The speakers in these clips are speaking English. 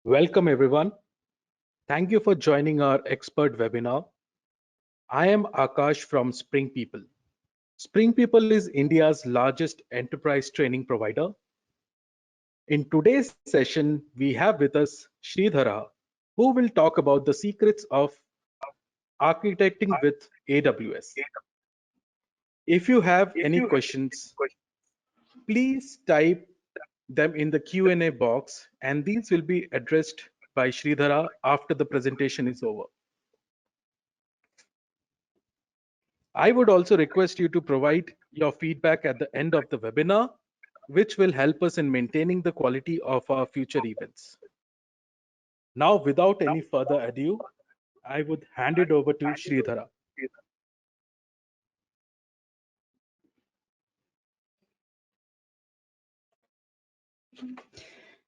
Welcome everyone. Thank you for joining our expert webinar. I am Akash from Spring People. Spring People is India's largest enterprise training provider. In today's session, we have with us Sridhara, who will talk about the secrets of architecting with AWS. If you have any questions, please type them in the Q&A box and these will be addressed by Sridhara after the presentation is over. I would also request you to provide your feedback at the end of the webinar, which will help us in maintaining the quality of our future events. Now, without any further ado, I would hand it over to Sridhara.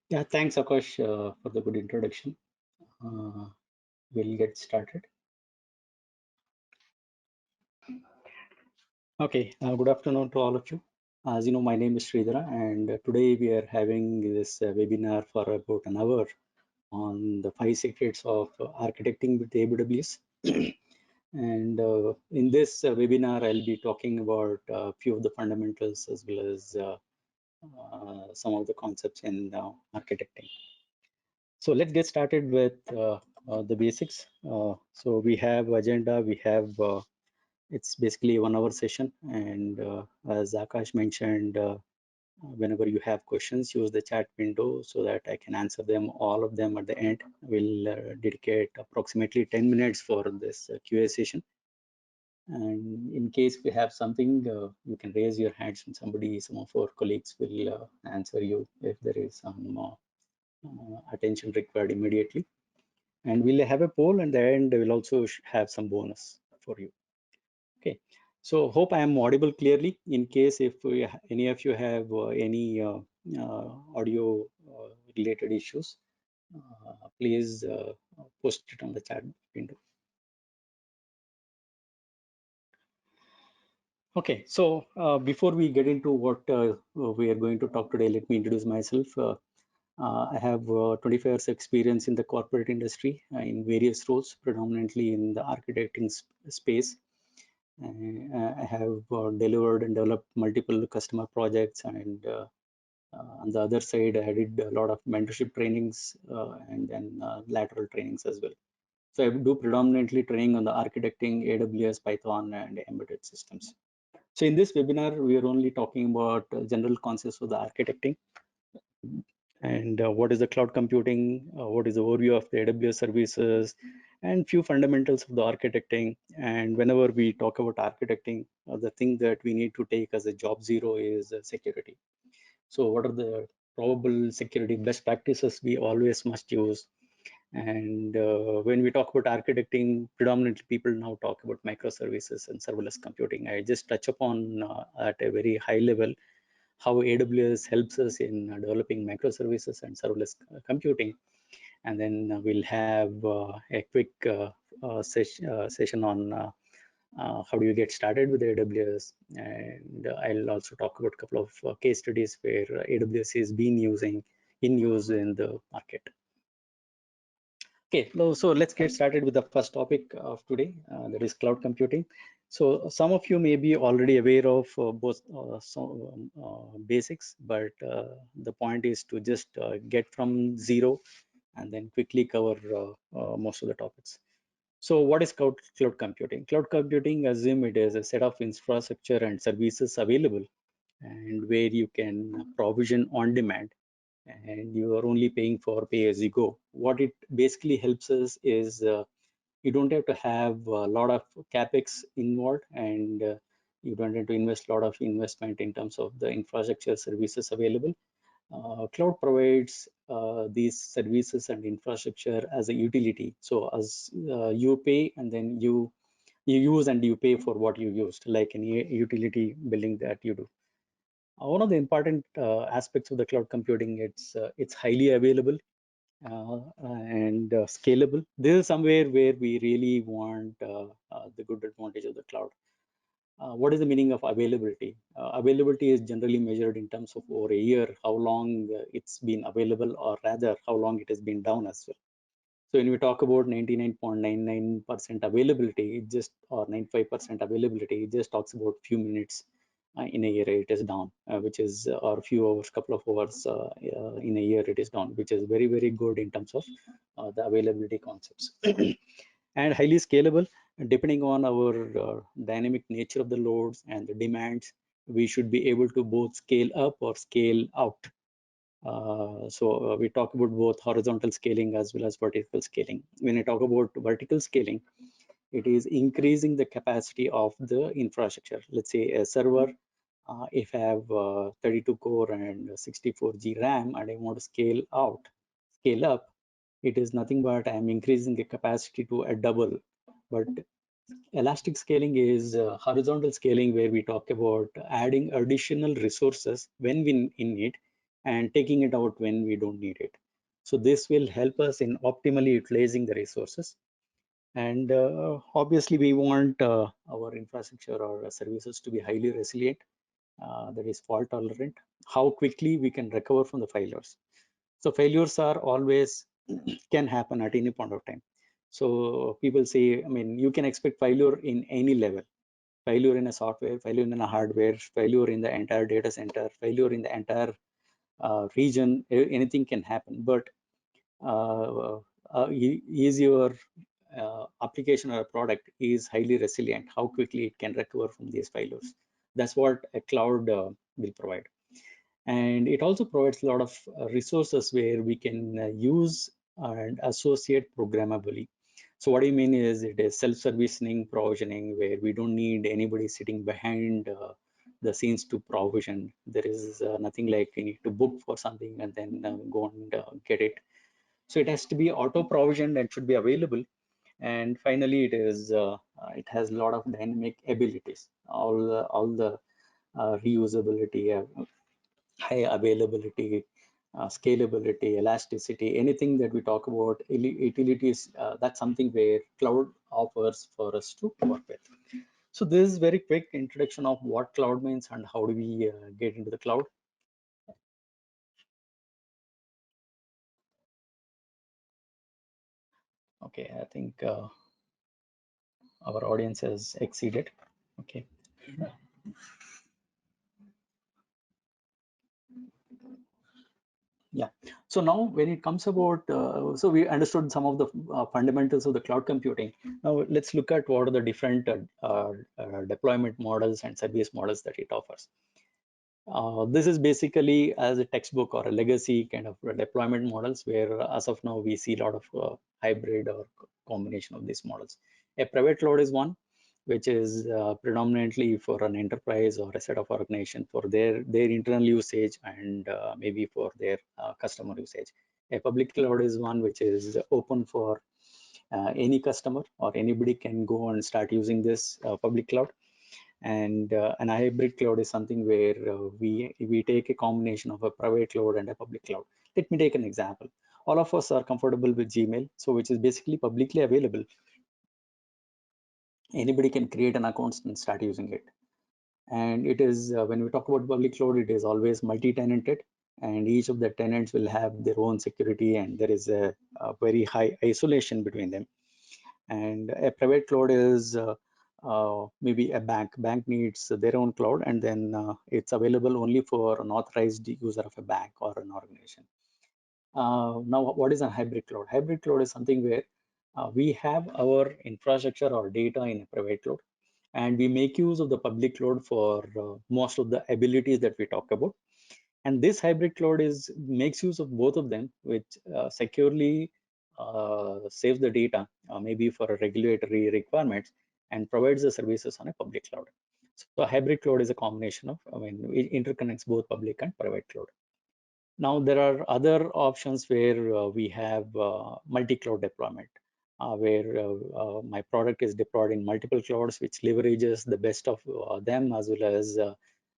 Yeah, thanks, Akash, for the good introduction. We'll get started. Okay, good afternoon to all of you. As you know, my name is Sridhara, and today we are having this webinar for about an hour on the 5 secrets of architecting with AWS. And in this webinar, I'll be talking about a few of the fundamentals as well as some of the concepts in architecting. So let's get started with the basics. So we have agenda, we have it's basically 1 hour session, and as Akash mentioned, whenever you have questions, use the chat window so that I can answer them, all of them at the end. We'll dedicate approximately 10 minutes for this QA session. And in case we have something, you can raise your hands and some of our colleagues will answer you if there is some attention required immediately. And we'll have a poll, and the we'll also have some bonus for you. Okay, so hope I am audible clearly. In case if any of you have any audio related issues, please post it on the chat window. Okay, so before we get into what we are going to talk today, let me introduce myself. I have 25 years experience in the corporate industry in various roles, predominantly in the architecting space. I have delivered and developed multiple customer projects, and on the other side, I did a lot of mentorship trainings and then lateral trainings as well. So I do predominantly training on the architecting, AWS, Python, and embedded systems. So in this webinar, we are only talking about general concepts of the architecting and what is the cloud computing, what is the overview of the AWS services, and few fundamentals of the architecting. And whenever we talk about architecting, the thing that we need to take as a job zero is security. So what are the probable security best practices we always must use? And when we talk about architecting, predominantly people now talk about microservices and serverless computing. I just touch upon at a very high level how AWS helps us in developing microservices and serverless computing. And then we'll have a quick session on how do you get started with AWS. And I'll also talk about a couple of case studies where AWS is being in use in the market. Okay, so let's get started with the first topic of today, that is cloud computing. So some of you may be already aware of both some basics, but the point is to just get from zero and then quickly cover most of the topics. So what is cloud computing? Cloud computing, assume it is a set of infrastructure and services available and where you can provision on demand, and you are only paying for pay as you go. What it basically helps us is you don't have to have a lot of capex involved, and you don't have to invest a lot of investment in terms of the infrastructure services available. Cloud provides these services and infrastructure as a utility. So as you pay and then you use and you pay for what you used, like any utility billing that you do. One of the important aspects of the cloud computing, it's highly available and scalable. This is somewhere where we really want the good advantage of the cloud. What is the meaning of availability? Availability is generally measured in terms of over a year, how long it's been available, or rather, how long it has been down as well. So when we talk about 99.99% availability, it just or 95% availability, it just talks about few minutes in a year it is down, which is or few hours, couple of hours in a year it is down, which is very very good in terms of the availability concepts. And highly scalable, depending on our dynamic nature of the loads and the demands, we should be able to both scale up or scale out. So we talk about both horizontal scaling as well as vertical scaling. When I talk about vertical scaling, it is increasing the capacity of the infrastructure. Let's say a server, if I have 32 core and 64 G RAM and I want to scale up, it is nothing but I'm increasing the capacity to a double. But elastic scaling is horizontal scaling, where we talk about adding additional resources when we in need and taking it out when we don't need it. So this will help us in optimally utilizing the resources. And obviously, we want our infrastructure or services to be highly resilient, that is fault tolerant, how quickly we can recover from the failures. So failures are always can happen at any point of time. So people say, I mean, you can expect failure in any level, failure in a software, failure in a hardware, failure in the entire data center, failure in the entire region, anything can happen. But uh, is your application or a product is highly resilient, how quickly it can recover from these failures? That's what a cloud will provide. And it also provides a lot of resources where we can use and associate programmably. So what I mean is, it is self-servicing provisioning, where we don't need anybody sitting behind the scenes to provision. There is nothing like you need to book for something and then go and get it. So it has to be auto provisioned and should be available. And finally, it has a lot of dynamic abilities, all the reusability, high availability, scalability, elasticity, anything that we talk about, utilities, that's something where cloud offers for us to work with. So this is very quick introduction of what cloud means and how do we get into the cloud. Okay, I think our audience has exceeded. Okay. Yeah. So now when it comes about, so we understood some of the fundamentals of the cloud computing. Now let's look at what are the different deployment models and service models that it offers. This is basically as a textbook or a legacy kind of deployment models, where as of now we see a lot of hybrid or combination of these models. A private cloud is one, which is predominantly for an enterprise or a set of organization for their internal usage and maybe for their customer usage. A public cloud is one which is open for any customer, or anybody can go and start using this public cloud. And an hybrid cloud is something where we take a combination of a private cloud and a public cloud. Let me take an example. All of us are comfortable with Gmail, so which is basically publicly available. Anybody can create an account and start using it. And it is when we talk about public cloud, it is always multi-tenanted, and each of the tenants will have their own security, and there is a very high isolation between them. And a private cloud is maybe a bank needs their own cloud, and then it's available only for an authorized user of a bank or an organization. Now what is a hybrid cloud? Hybrid cloud is something where we have our infrastructure or data in a private cloud, and we make use of the public cloud for most of the abilities that we talk about. And this hybrid cloud is makes use of both of them, which securely saves the data, maybe for a regulatory requirements, and provides the services on a public cloud. So a hybrid cloud is a combination of, I mean, it interconnects both public and private cloud. Now there are other options where we have multi-cloud deployment, where my product is deployed in multiple clouds, which leverages the best of them, as well as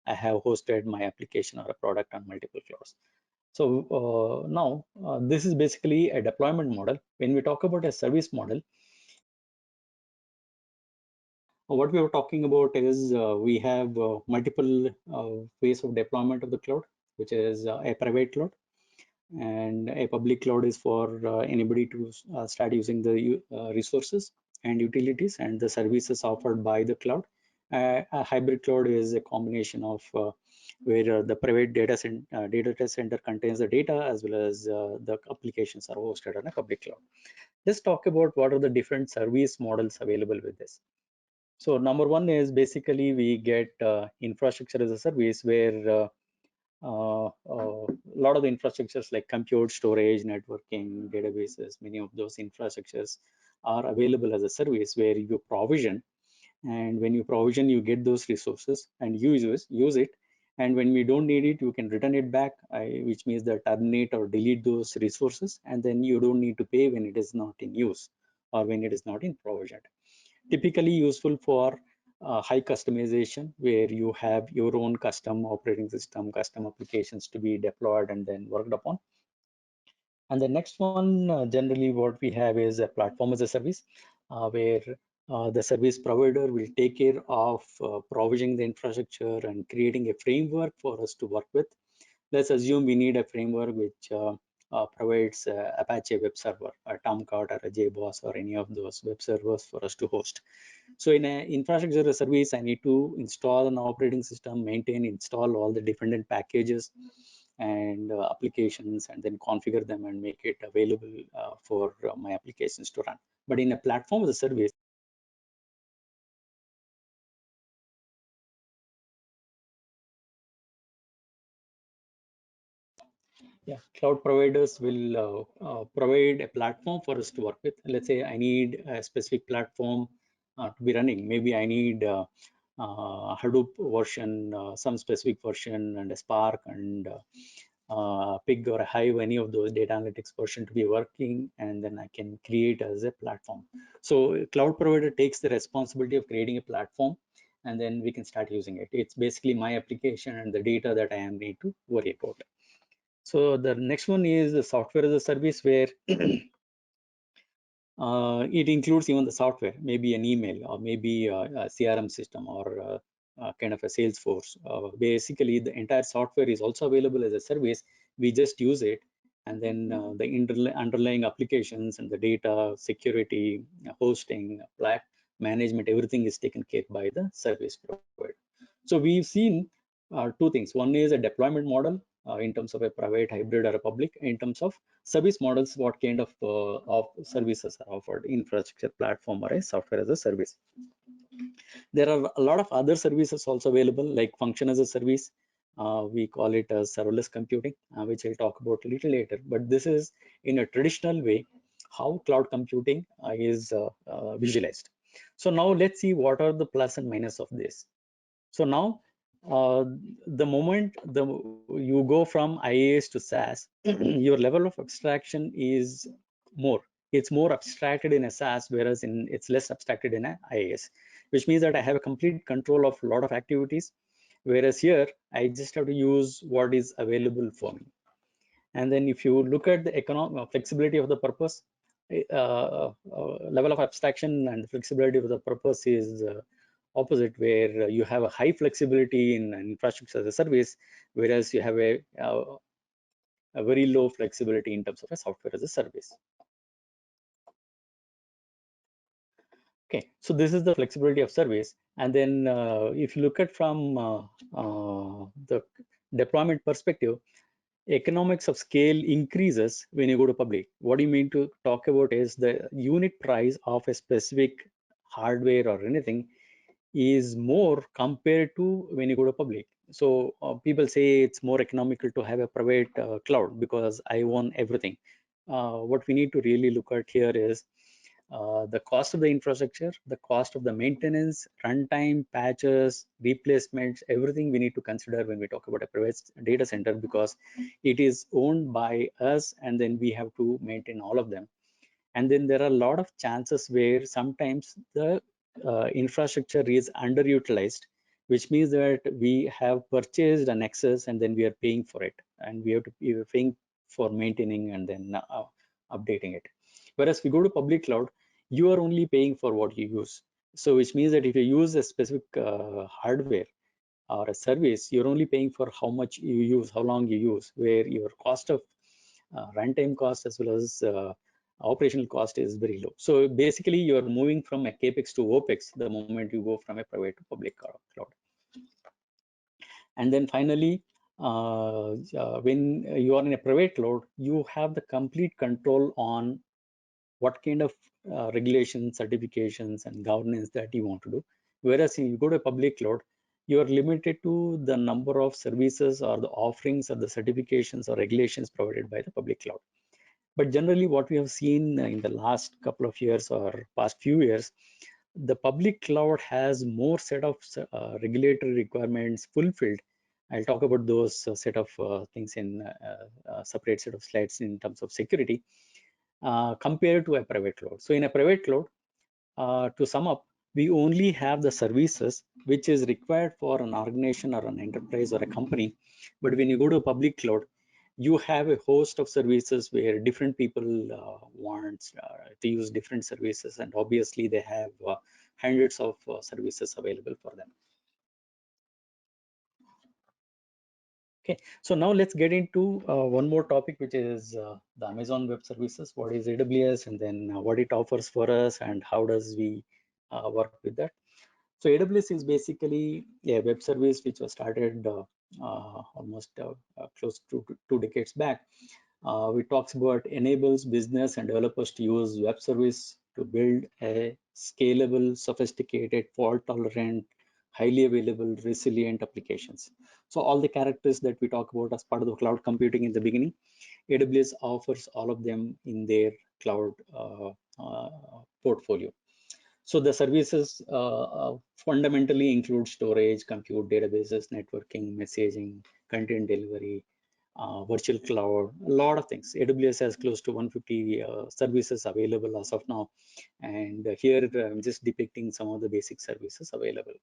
I have hosted my application or a product on multiple clouds. So now this is basically a deployment model. When we talk about a service model, What we were talking about is we have multiple ways of deployment of the cloud, which is a private cloud, and a public cloud is for anybody to start using the resources and utilities and the services offered by the cloud. A hybrid cloud is a combination of where the private data center contains the data as well as the applications are hosted on a public cloud. Let's talk about what are the different service models available with this. So number one is basically we get infrastructure as a service where a lot of the infrastructures like compute, storage, networking, databases, many of those infrastructures are available as a service where you provision. And when you provision, you get those resources and use it. And when we don't need it, you can return it back, which means that terminate or delete those resources. And then you don't need to pay when it is not in use or when it is not in provision. Typically useful for high customization where you have your own custom operating system, custom applications to be deployed and then worked upon. And the next one, generally what we have is a platform as a service, where the service provider will take care of provisioning the infrastructure and creating a framework for us to work with. Let's assume we need a framework which provides Apache web server, a Tomcat or a JBoss or any of those web servers for us to host. So in an infrastructure as a service, I need to install an operating system, maintain, install all the dependent packages and applications, and then configure them and make it available for my applications to run. But in a platform as a service, yeah, cloud providers will provide a platform for us to work with. Let's say I need a specific platform to be running. Maybe I need Hadoop version, some specific version, and a Spark and Pig or a Hive, any of those data analytics version to be working, and then I can create as a platform. So cloud provider takes the responsibility of creating a platform, and then we can start using it. It's basically my application and the data that I am need to worry about. So the next one is the software as a service where it includes even the software, maybe an email or maybe a CRM system or kind of a Salesforce. Basically, the entire software is also available as a service. We just use it, and then the underlying applications and the data, security, hosting, management, everything is taken care by the service provider. So we've seen two things. One is a deployment model in terms of a private, hybrid, or a public. In terms of service models, what kind of services are offered, infrastructure, platform, or a software as a service. There are a lot of other services also available, like function as a service. We call it as serverless computing, which I'll talk about a little later. But this is in a traditional way how cloud computing is visualized. So now let's see what are the plus and minus of this. So now, the moment you go from IaaS to SaaS, your level of abstraction is more. It's more abstracted in a SaaS, whereas it's less abstracted in a IaaS, which means that I have a complete control of a lot of activities, whereas here I just have to use what is available for me. And then if you look at the economic flexibility of the purpose, level of abstraction and flexibility of the purpose is opposite, where you have a high flexibility in infrastructure as a service, whereas you have a very low flexibility in terms of a software as a service. Okay, so this is the flexibility of service. And then if you look at from the deployment perspective, economics of scale increases when you go to public. What do you mean to talk about is the unit price of a specific hardware or anything is more compared to when you go to public. So people say it's more economical to have a private cloud because I own everything. What we need to really look at here is the cost of the infrastructure, the cost of the maintenance, runtime, patches, replacements, everything we need to consider when we talk about a private data center, because it is owned by us and then we have to maintain all of them. And then there are a lot of chances where sometimes the infrastructure is underutilized, which means that we have purchased an excess and then we are paying for it, and we are paying for maintaining and then updating it. Whereas we go to public cloud, you are only paying for what you use. So which means that if you use a specific hardware or a service, you're only paying for how much you use, how long you use, where your cost of runtime cost as well as operational cost is very low. So basically, you're moving from a capex to opex the moment you go from a private to public cloud. And then finally, when you are in a private cloud, you have the complete control on what kind of regulations, certifications, and governance that you want to do. Whereas if you go to a public cloud, you are limited to the number of services or the offerings or the certifications or regulations provided by the public cloud. But generally, what we have seen in the last couple of years or past few years, the public cloud has more set of regulatory requirements fulfilled. I'll talk about those set of things in a separate set of slides in terms of security compared to a private cloud. So in a private cloud, to sum up, we only have the services which is required for an organization or an enterprise or a company. But when you go to a public cloud, you have a host of services where different people want to use different services, and obviously they have hundreds of services available for them. Okay, so now let's get into one more topic, which is the Amazon Web Services. What is AWS, and then what it offers for us, and how does we work with that? So AWS is basically a web service which was started almost close to 2 decades back. We talks about enables business and developers to use web service to build a scalable, sophisticated, fault-tolerant, highly available, resilient applications. So all the characters that we talk about as part of the cloud computing in the beginning, AWS offers all of them in their cloud portfolio. So the services fundamentally include storage, compute, databases, networking, messaging, content delivery, virtual cloud, a lot of things. AWS has close to 150 services available as of now. And here I'm just depicting some of the basic services available.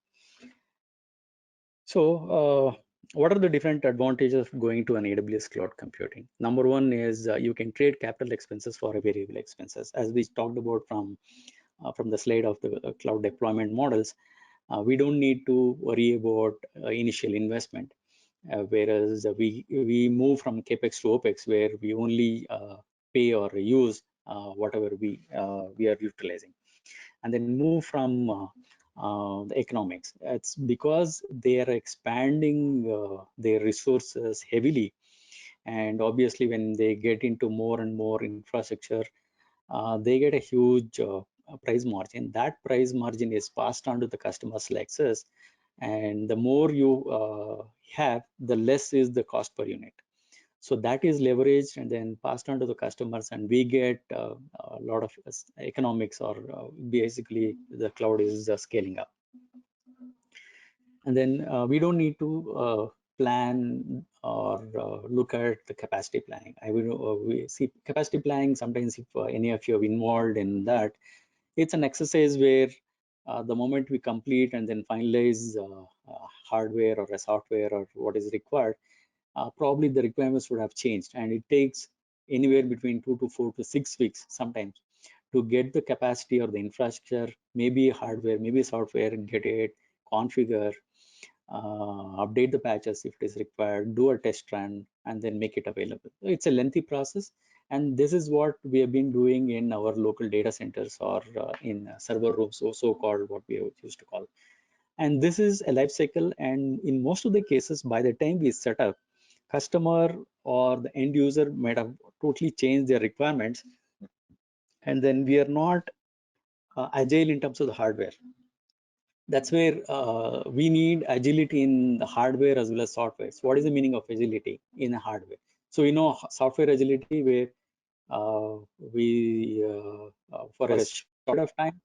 So what are the different advantages of going to an AWS cloud computing? Number one is you can trade capital expenses for a variable expenses. As we talked about from the slide of the cloud deployment models, we don't need to worry about initial investment, whereas we move from capex to opex, where we only pay or use whatever we are utilizing, and then move from the economics. It's because they are expanding their resources heavily, and obviously when they get into more and more infrastructure, they get a huge price margin. That price margin is passed on to the customers like us, and the more you have, the less is the cost per unit. So that is leveraged and then passed on to the customers, and we get a lot of economics, or basically the cloud is scaling up. And then we don't need to plan or look at the capacity planning. I will we see capacity planning sometimes. If any of you are involved in that, it's an exercise where the moment we complete and then finalize hardware or a software or what is required, probably the requirements would have changed, and it takes anywhere between 2 to 4 to 6 weeks sometimes to get the capacity or the infrastructure, maybe hardware, maybe software, get it, configure, update the patches if it is required, do a test run, and then make it available. It's a lengthy process, and this is what we have been doing in our local data centers or in server rooms, so called what we used to call. And this is a life cycle, and in most of the cases, by the time we set up, customer or the end user might have totally changed their requirements, and then we are not agile in terms of the hardware. That's where we need agility in the hardware as well as software. So what is the meaning of agility in a hardware? So software agility, where we for a short of time,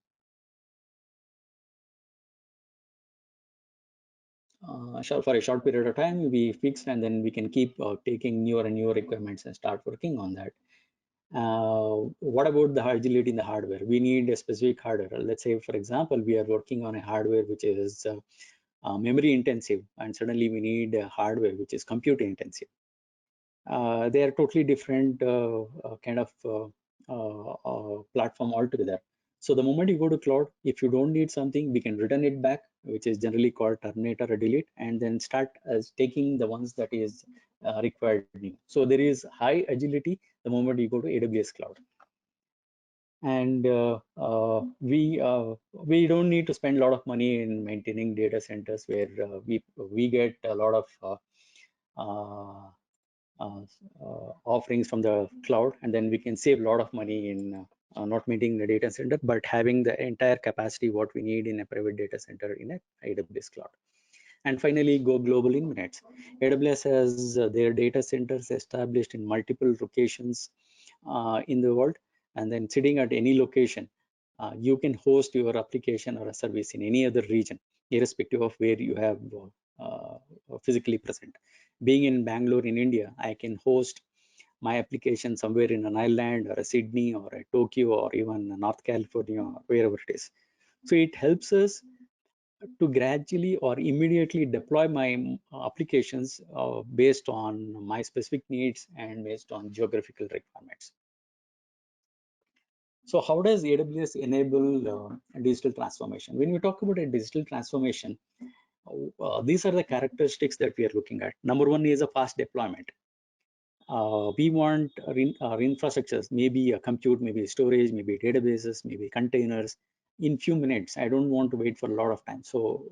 for a short period of time, we fix, and then we can keep taking newer and newer requirements and start working on that. What about the agility in the hardware? We need a specific hardware. Let's say, for example, we are working on a hardware which is memory intensive, and suddenly we need a hardware which is compute intensive. They are totally different kind of platform altogether. So the moment you go to cloud, if you don't need something, we can return it back, which is generally called terminate or delete, and then start as taking the ones that is required new. So there is high agility the moment you go to AWS cloud. And we don't need to spend a lot of money in maintaining data centers where we get a lot of uh, uh, offerings from the cloud, and then we can save a lot of money in not maintaining the data center, but having the entire capacity what we need in a private data center in a AWS cloud. And finally, go global in minutes. AWS has their data centers established in multiple locations in the world, and then sitting at any location, you can host your application or a service in any other region, irrespective of where you have physically present. Being in Bangalore in India, I can host my application somewhere in an island or a Sydney or a Tokyo or even North California or wherever it is. So it helps us to gradually or immediately deploy my applications based on my specific needs and based on geographical requirements. So how does AWS enable digital transformation? When we talk about a digital transformation, these are the characteristics that we are looking at. Number one is a fast deployment. We want our infrastructures, maybe a compute, maybe storage, maybe databases, maybe containers, in few minutes. I don't want to wait for a lot of time. So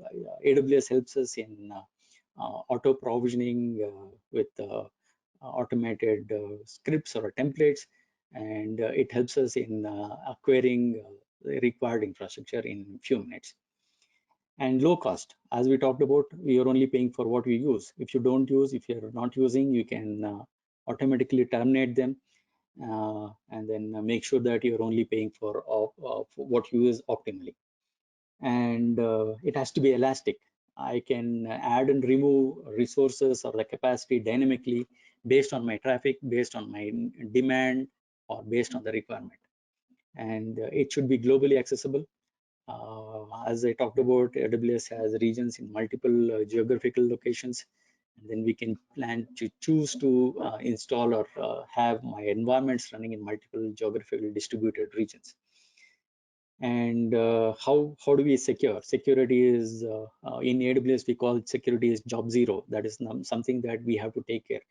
AWS helps us in auto provisioning with automated scripts or templates, and it helps us in acquiring the required infrastructure in few minutes. And low cost, as we talked about, we are only paying for what we use. If you don't use, if you're not using, you can automatically terminate them, and then make sure that you're only paying for what you use optimally. And it has to be elastic. I can add and remove resources or the capacity dynamically based on my traffic, based on my demand, or based on the requirement. And it should be globally accessible. As I talked about, AWS has regions in multiple geographical locations, and then we can plan to choose to install or have my environments running in multiple geographical distributed regions. And how do we secure? Security is in AWS, we call security is job zero. That is something that we have to take care.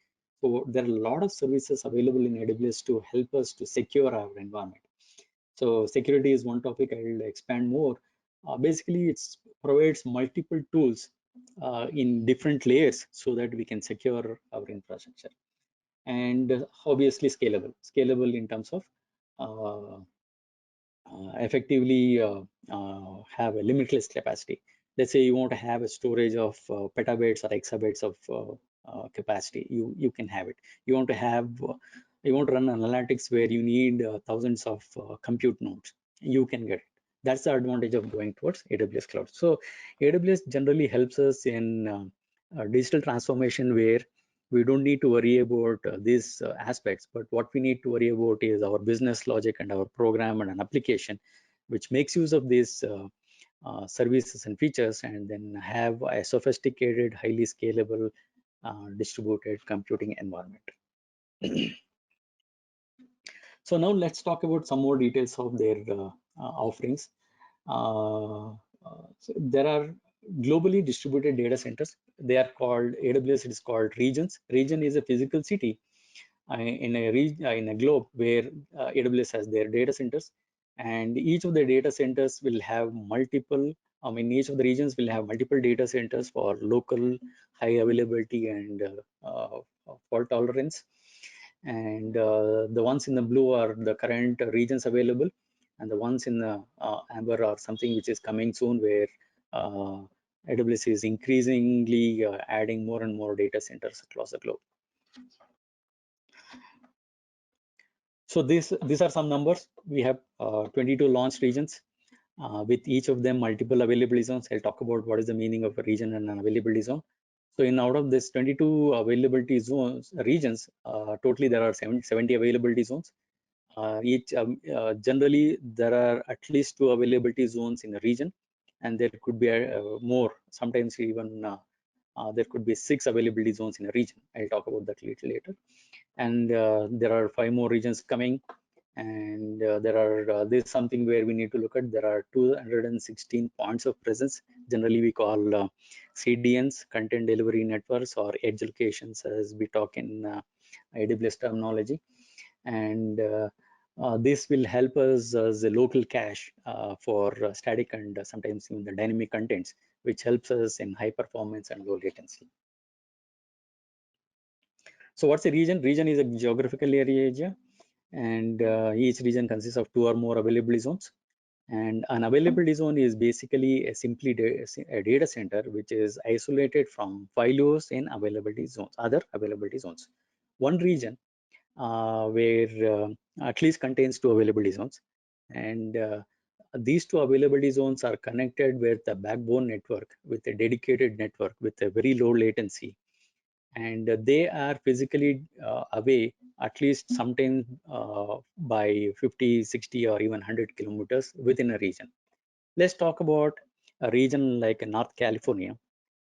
So there are a lot of services available in AWS to help us to secure our environment. So security is one topic I will expand more. Basically, it provides multiple tools in different layers so that we can secure our infrastructure. And obviously scalable in terms of effectively have a limitless capacity. Let's say you want to have a storage of petabytes or exabytes of capacity, you can have it. You want to have you want to run analytics where you need thousands of compute nodes, you can get it. That's the advantage of going towards AWS cloud. So AWS generally helps us in digital transformation, where we don't need to worry about these aspects, but what we need to worry about is our business logic and our program and an application which makes use of these services and features, and then have a sophisticated, highly scalable, distributed computing environment. So now let's talk about some more details of their offerings. So there are globally distributed data centers. They are called, AWS, it is called regions. Region is a physical city in a globe where AWS has their data centers, and each of the data centers will have multiple, I mean, each of the regions will have multiple data centers for local high availability and fault tolerance. And the ones in the blue are the current regions available, and the ones in the amber are something which is coming soon, where AWS is increasingly adding more and more data centers across the globe. So these are some numbers. We have 22 launched regions, with each of them multiple availability zones. I'll talk about what is the meaning of a region and an availability zone. So in out of this 22 availability zones, regions, totally there are 70 availability zones. Generally there are at least 2 availability zones in a region, and there could be more, sometimes even there could be 6 availability zones in a region. I'll talk about that a little later. And there are 5 more regions coming. And there's something where we need to look at. There are 216 points of presence. Generally we call CDNs, content delivery networks, or edge locations as we talk in AWS terminology. And this will help us as a local cache for static and sometimes even the dynamic contents, which helps us in high performance and low latency. So what's a region? Region is a geographical area, and each region consists of 2 or more availability zones. And an availability zone is basically a data center which is isolated from silos in availability zones, other availability zones. One region where at least contains 2 availability zones, and these 2 availability zones are connected with a backbone network, with a dedicated network with a very low latency, and they are physically away at least sometimes by 50, 60, or even 100 kilometers within a region. Let's talk about a region like North California,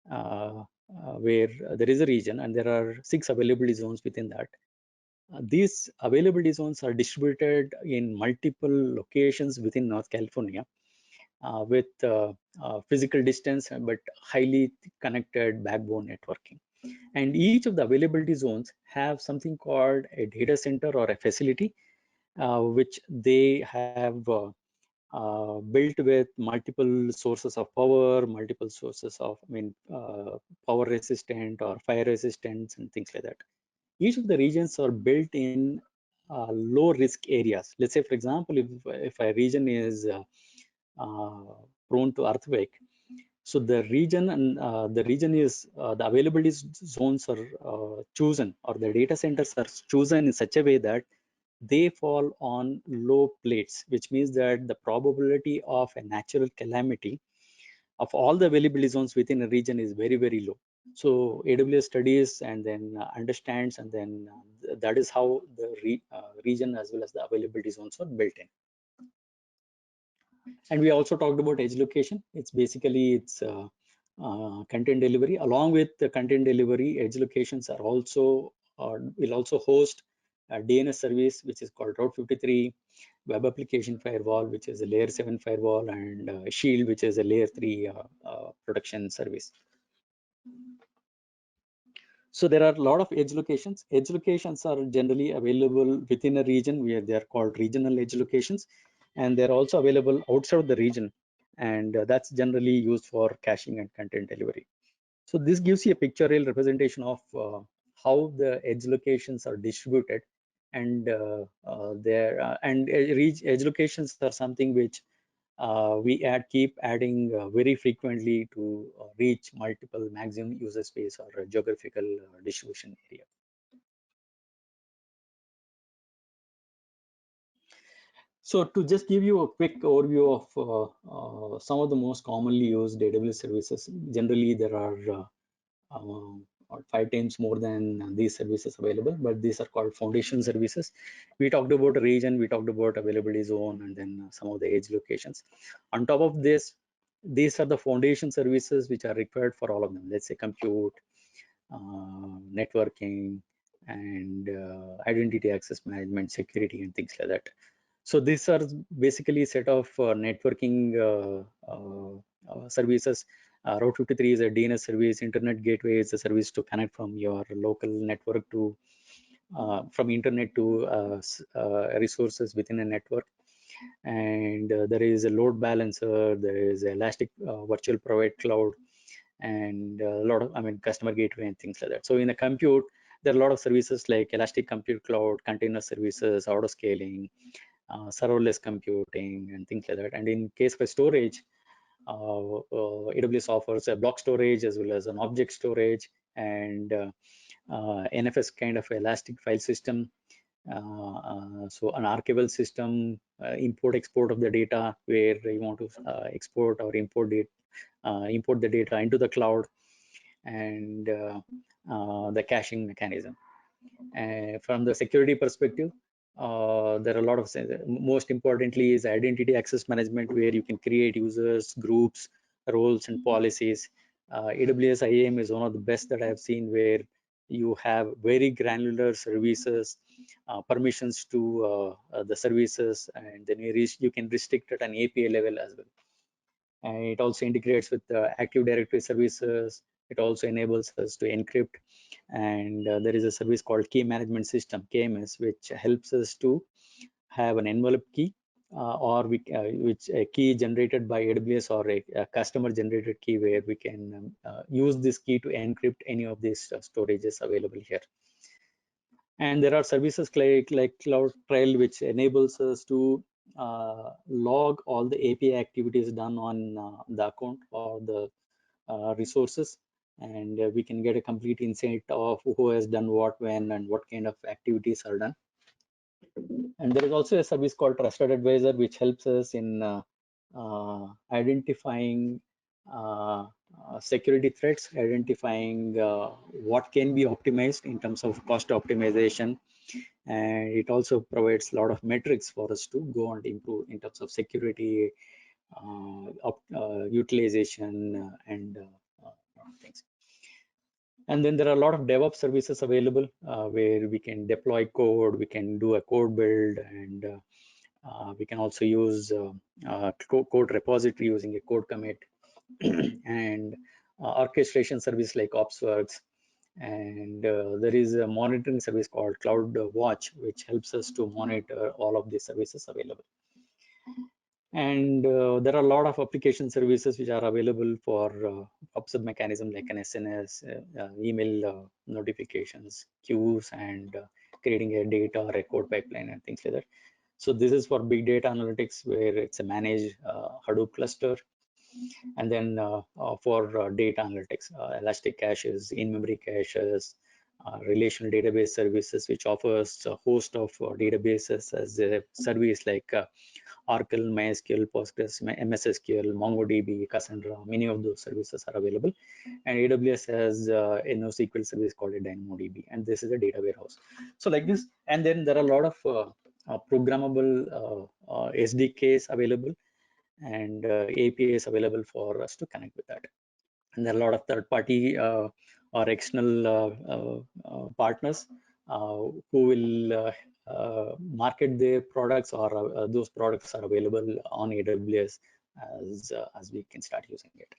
where there is a region and there are 6 availability zones within that. These availability zones are distributed in multiple locations within North California with physical distance but highly connected backbone networking. And each of the availability zones have something called a data center or a facility, which they have built with multiple sources of power, multiple sources of, power resistant or fire resistant and things like that. Each of the regions are built in low risk areas. Let's say, for example, if a region is uh, prone to earthquake, so the region and the region is the availability zones are chosen, or the data centers are chosen in such a way that they fall on low plates, which means that the probability of a natural calamity of all the availability zones within a region is very, very low. So AWS studies and then understands, and then that is how the region as well as the availability zones are built in. And we also talked about edge location. It's basically content delivery. Along with the content delivery, edge locations are also will also host a DNS service, which is called Route 53, web application firewall, which is a layer 7 firewall, and Shield, which is a layer 3 protection service. So there are a lot of edge locations. Edge locations are generally available within a region where they are called regional edge locations, and they're also available outside of the region, and that's generally used for caching and content delivery. So this gives you a pictorial representation of how the edge locations are distributed, and edge locations are something which we keep adding very frequently to reach multiple maximum user space or geographical distribution area. So to just give you a quick overview of some of the most commonly used AWS services, generally there are 5 times more than these services available, but these are called foundation services. We talked about a region, we talked about availability zone, and then some of the edge locations. On top of this, these are the foundation services which are required for all of them. Let's say compute, networking, and identity access management, security, and things like that. So these are basically a set of networking services. Route 53 is a DNS service. Internet gateway is a service to connect from your local network to from internet to resources within a network. And there is a load balancer. There is Elastic Virtual Private Cloud, and a lot of customer gateway and things like that. So in a compute, there are a lot of services like Elastic Compute Cloud, container services, auto scaling, serverless computing, and things like that. And in case of storage, AWS offers a block storage as well as an object storage, and NFS kind of elastic file system. So an archival system, import export of the data, where you want to export or import the data into the cloud, and the caching mechanism. From the security perspective, there are a lot of, most importantly is identity access management, where you can create users, groups, roles, and policies. AWS IAM is one of the best that I have seen, where you have very granular services, permissions to the services, and then you can restrict at an API level as well. And it also integrates with the Active Directory services. It also enables us to encrypt, and there is a service called Key Management System, KMS, which helps us to have an envelope key, which a key generated by AWS, or a customer generated key, where we can use this key to encrypt any of these storages available here. And there are services like CloudTrail, which enables us to log all the API activities done on the account or the resources, and we can get a complete insight of who has done what, when, and what kind of activities are done. And there is also a service called Trusted Advisor, which helps us in identifying security threats, identifying what can be optimized in terms of cost optimization. And it also provides a lot of metrics for us to go and improve in terms of security, utilization, and things. And then there are a lot of DevOps services available where we can deploy code, we can do a code build, and we can also use code repository using a code commit, and orchestration service like OpsWorks. And there is a monitoring service called CloudWatch, which helps us to monitor all of the services available. And there are a lot of application services which are available for upsub mechanism, like an SNS, email notifications, queues, and creating a data record pipeline and things like that. So this is for big data analytics, where it's a managed Hadoop cluster. And then for data analytics, elastic caches, in-memory caches, relational database services, which offers a host of databases as a service, like Oracle, MySQL, Postgres, MS SQL, MongoDB, Cassandra. Many of those services are available. And AWS has a NoSQL service called a DynamoDB, and this is a data warehouse. So like this, and then there are a lot of programmable SDKs available, and APIs available for us to connect with that. And there are a lot of third-party or external partners who will market their products, or those products are available on AWS as we can start using it.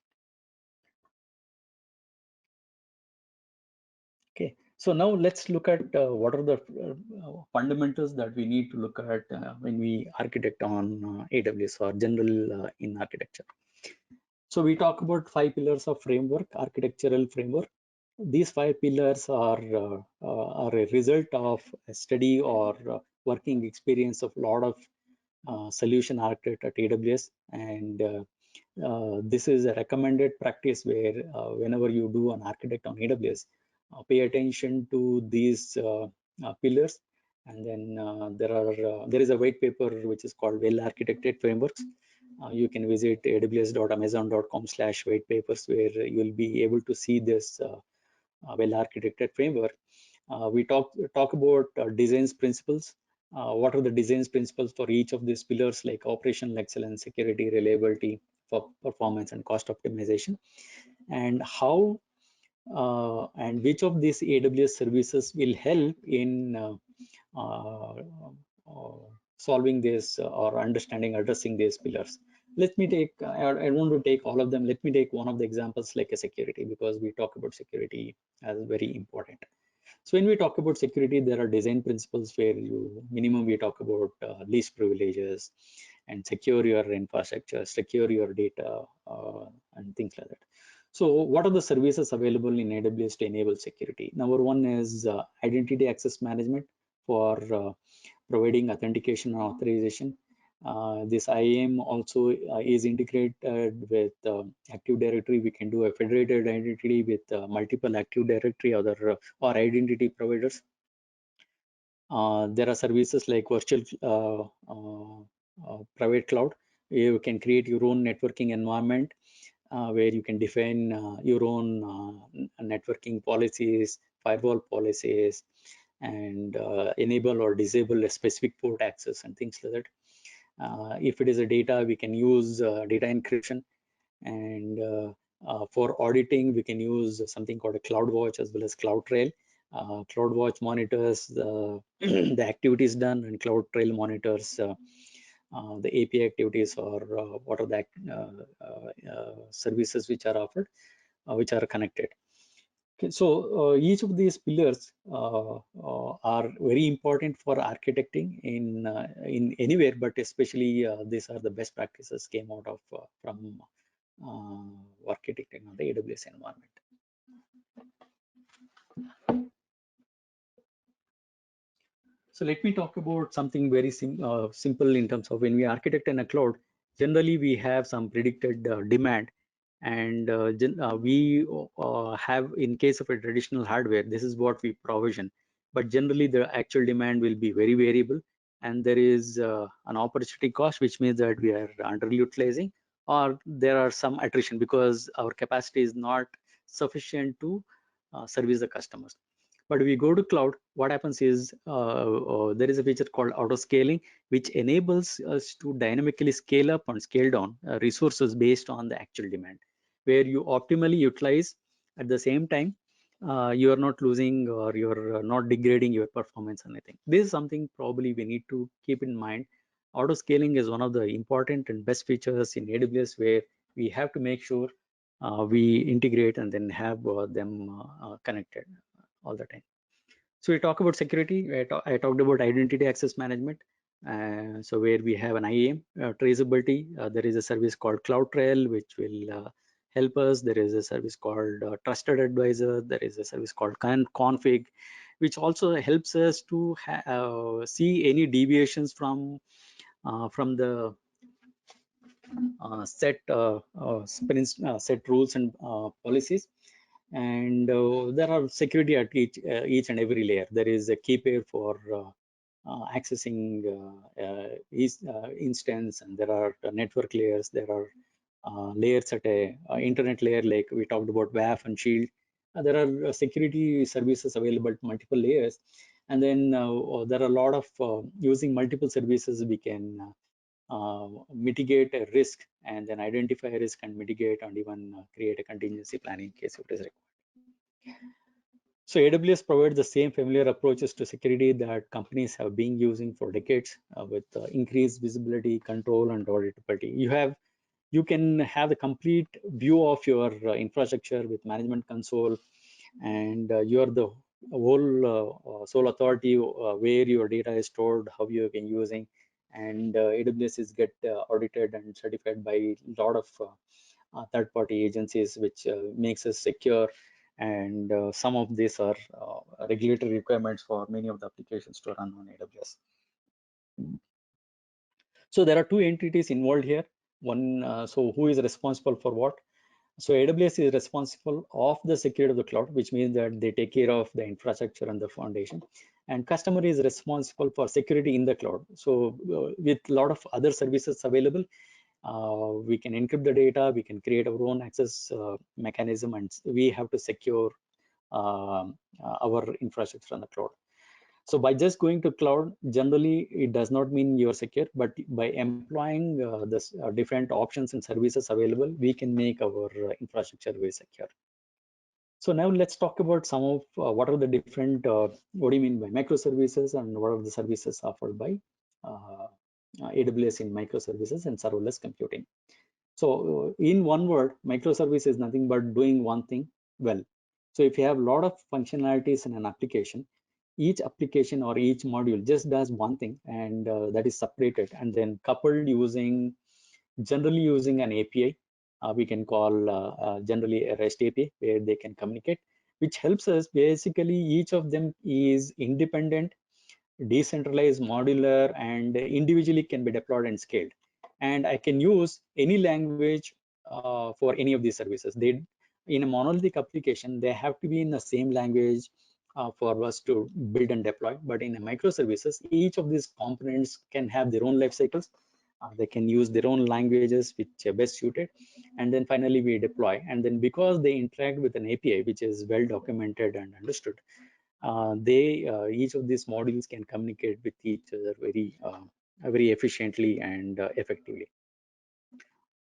Okay, so now let's look at what are the fundamentals that we need to look at when we architect on AWS, or general in architecture. So we talk about 5 pillars of framework, architectural framework. These 5 pillars are a result of a study or working experience of a lot of solution architect at AWS. And this is a recommended practice, where whenever you do an architect on AWS, pay attention to these pillars. And then there is a white paper which is called Well Architected Frameworks. You can visit aws.amazon.com/whitepapers, where you'll be able to see this well architected framework. We talk about design principles. What are the design principles for each of these pillars, like operational excellence, security, reliability, for performance, and cost optimization, and how and which of these AWS services will help in solving this or addressing these pillars. Let me take, I want to take all of them. Let me take one of the examples, like a security, because we talk about security as very important. So when we talk about security, there are design principles where minimum we talk about least privileges, and secure your infrastructure, secure your data, and things like that. So what are the services available in AWS to enable security? Number one is identity access management for providing authentication and authorization. This IAM also is integrated with Active Directory. We can do a federated identity with multiple Active Directory or identity providers. There are services like virtual private cloud. You can create your own networking environment where you can define your own networking policies, firewall policies, and enable or disable a specific port access and things like that. If it is a data, we can use data encryption. And for auditing, we can use something called a CloudWatch as well as CloudTrail, CloudWatch monitors the activities done, and CloudTrail monitors the API activities, or what are the services which are offered, which are connected. Okay, so each of these pillars are very important for architecting in anywhere, but especially these are the best practices came out of from architecting on the AWS environment. So let me talk about something very simple in terms of when we architect in a cloud. Generally, we have some predicted demand, and we have, in case of a traditional hardware, this is what we provision. But generally, the actual demand will be very variable, and there is an opportunity cost, which means that we are underutilizing, or there are some attrition because our capacity is not sufficient to service the customers. But we go to cloud, what happens is there is a feature called auto scaling, which enables us to dynamically scale up and scale down resources based on the actual demand, where you optimally utilize. At the same time, you are not losing, or you're not degrading your performance or anything. This is something probably we need to keep in mind. Auto scaling is one of the important and best features in AWS, where we have to make sure we integrate and then have them connected all the time. So we talk about security. I talked about identity access management. So where we have an IAM traceability, there is a service called CloudTrail, which will help us. There is a service called Trusted Advisor. There is a service called Config, which also helps us to see any deviations from the set rules and policies. And there are security at each and every layer. There is a key pair for accessing instance, and there are network layers. There are layers at a internet layer, like we talked about WAF and Shield. There are security services available at multiple layers, and then there are a lot of using multiple services we can mitigate a risk, and then identify a risk and mitigate, and even create a contingency plan in case it is required. So AWS provides the same familiar approaches to security that companies have been using for decades, with increased visibility, control, and auditability. You can have a complete view of your infrastructure with management console, and you are the whole sole authority where your data is stored, how you can using, and AWS is get audited and certified by a lot of third-party agencies, which makes us secure. And some of these are regulatory requirements for many of the applications to run on AWS. So there are two entities involved here. One, so who is responsible for what? So AWS is responsible of the security of the cloud, which means that they take care of the infrastructure and the foundation. And customer is responsible for security in the cloud. So with a lot of other services available, we can encrypt the data, we can create our own access mechanism, and we have to secure our infrastructure on the cloud. So by just going to cloud, generally it does not mean you're secure, but by employing this different options and services available, we can make our infrastructure very secure. So now let's talk about some of what are the different, what do you mean by microservices, and what are the services offered by AWS in microservices and serverless computing. So in one word, microservice is nothing but doing one thing well. So if you have a lot of functionalities in an application, each application or each module just does one thing, and that is separated and then coupled using, generally using an API. We can call generally a REST API, where they can communicate, which helps us. Basically, each of them is independent, decentralized, modular, and individually can be deployed and scaled. And I can use any language for any of these services. They, in a monolithic application, they have to be in the same language for us to build and deploy. But in a microservices, each of these components can have their own life cycles. They can use their own languages which are best suited, and then finally we deploy. And then because they interact with an API which is well documented and understood, each of these modules can communicate with each other very efficiently and effectively.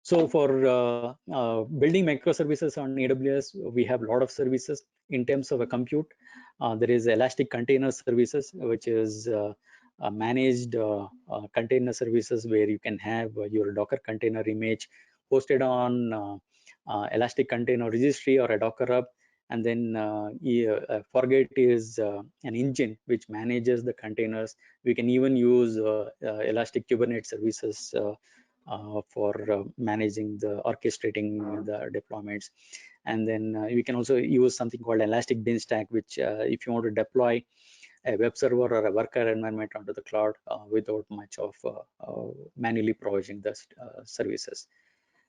So for building microservices on AWS, we have a lot of services. In terms of a compute, there is Elastic Container Services, which is managed container services where you can have your Docker container image hosted on Elastic Container Registry or a Docker Hub. And then Fargate is an engine which manages the containers. We can even use Elastic Kubernetes services for managing the orchestrating the deployments. And then we can also use something called Elastic Beanstalk, which if you want to deploy a web server or a worker environment onto the cloud without much of manually provisioning the services.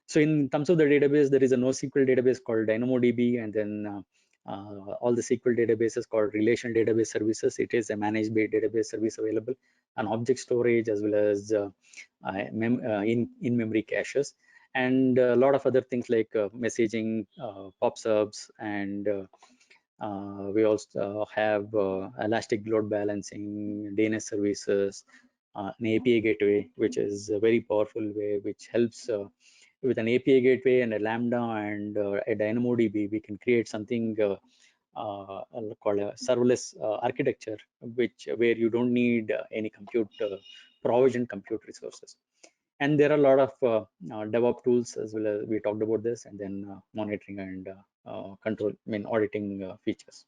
So in terms of the database, there is a NoSQL database called DynamoDB, and then all the SQL databases called relational database services. It is a managed database service available, and object storage as well as in-memory caches, and a lot of other things like messaging, POP-subs, and we also have Elastic Load Balancing, DNS services, an API gateway, which is a very powerful way, which helps with an API gateway and a Lambda and a DynamoDB, we can create something called a serverless architecture, where you don't need any provision compute resources. And there are a lot of DevOps tools as well as we talked about this, and then monitoring and control, auditing features.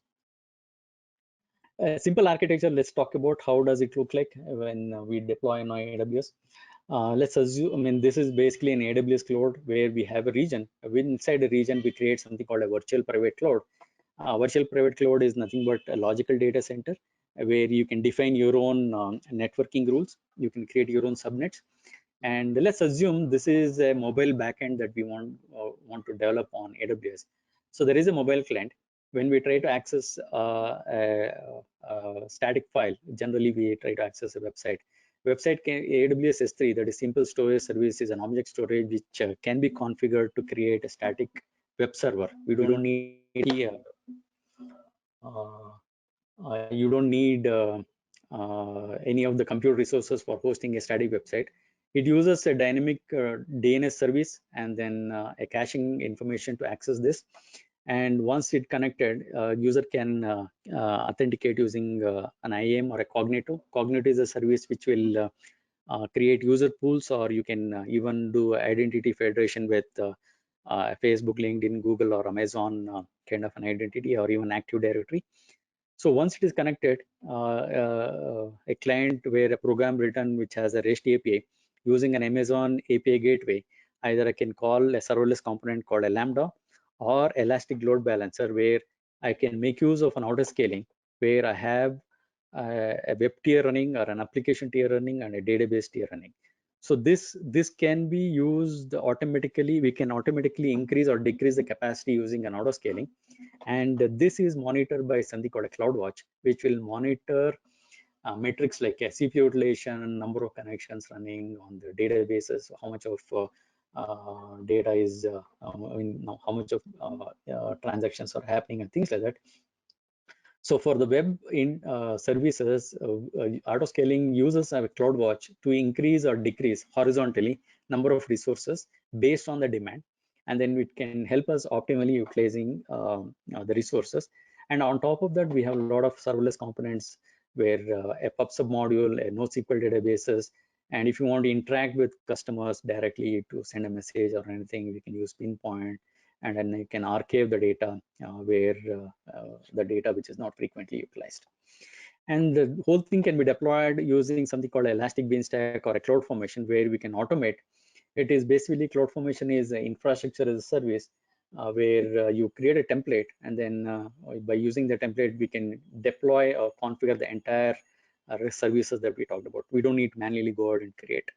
A simple architecture, let's talk about how does it look like when we deploy on AWS. Let's assume, this is basically an AWS cloud where we have a region. Inside the region, we create something called a virtual private cloud. Virtual private cloud is nothing but a logical data center where you can define your own networking rules. You can create your own subnets. And let's assume this is a mobile backend that we want to develop on AWS. So there is a mobile client. When we try to access a static file, generally we try to access a website. AWS S3, that is simple storage service, is an object storage which can be configured to create a static web server. We don't need you don't need any of the compute resources for hosting a static website. It uses a dynamic DNS service and then a caching information to access this. And once it connected, user can authenticate using an IAM or a Cognito. Cognito is a service which will create user pools, or you can even do identity federation with Facebook, LinkedIn, Google, or Amazon kind of an identity, or even Active Directory. So once it is connected, a client where a program written which has a REST API using an Amazon API gateway, either I can call a serverless component called a Lambda or Elastic Load Balancer, where I can make use of an auto scaling, where I have a web tier running or an application tier running and a database tier running. So this can be used automatically. We can automatically increase or decrease the capacity using an auto scaling. And this is monitored by something called a CloudWatch, which will monitor metrics like CPU utilization, number of connections running on the databases, how much of data is, how much of transactions are happening, and things like that. So for the web services, auto scaling uses a CloudWatch to increase or decrease horizontally number of resources based on the demand, and then it can help us optimally utilizing the resources. And on top of that, we have a lot of serverless components where a PubSub module, a NoSQL databases, and if you want to interact with customers directly to send a message or anything, we can use Pinpoint, and then you can archive the data where the data which is not frequently utilized. And the whole thing can be deployed using something called Elastic Beanstalk or a CloudFormation, where we can automate. It is basically, CloudFormation is infrastructure as a service, where you create a template, and then by using the template, we can deploy or configure the entire services that we talked about. We don't need to manually go out and create.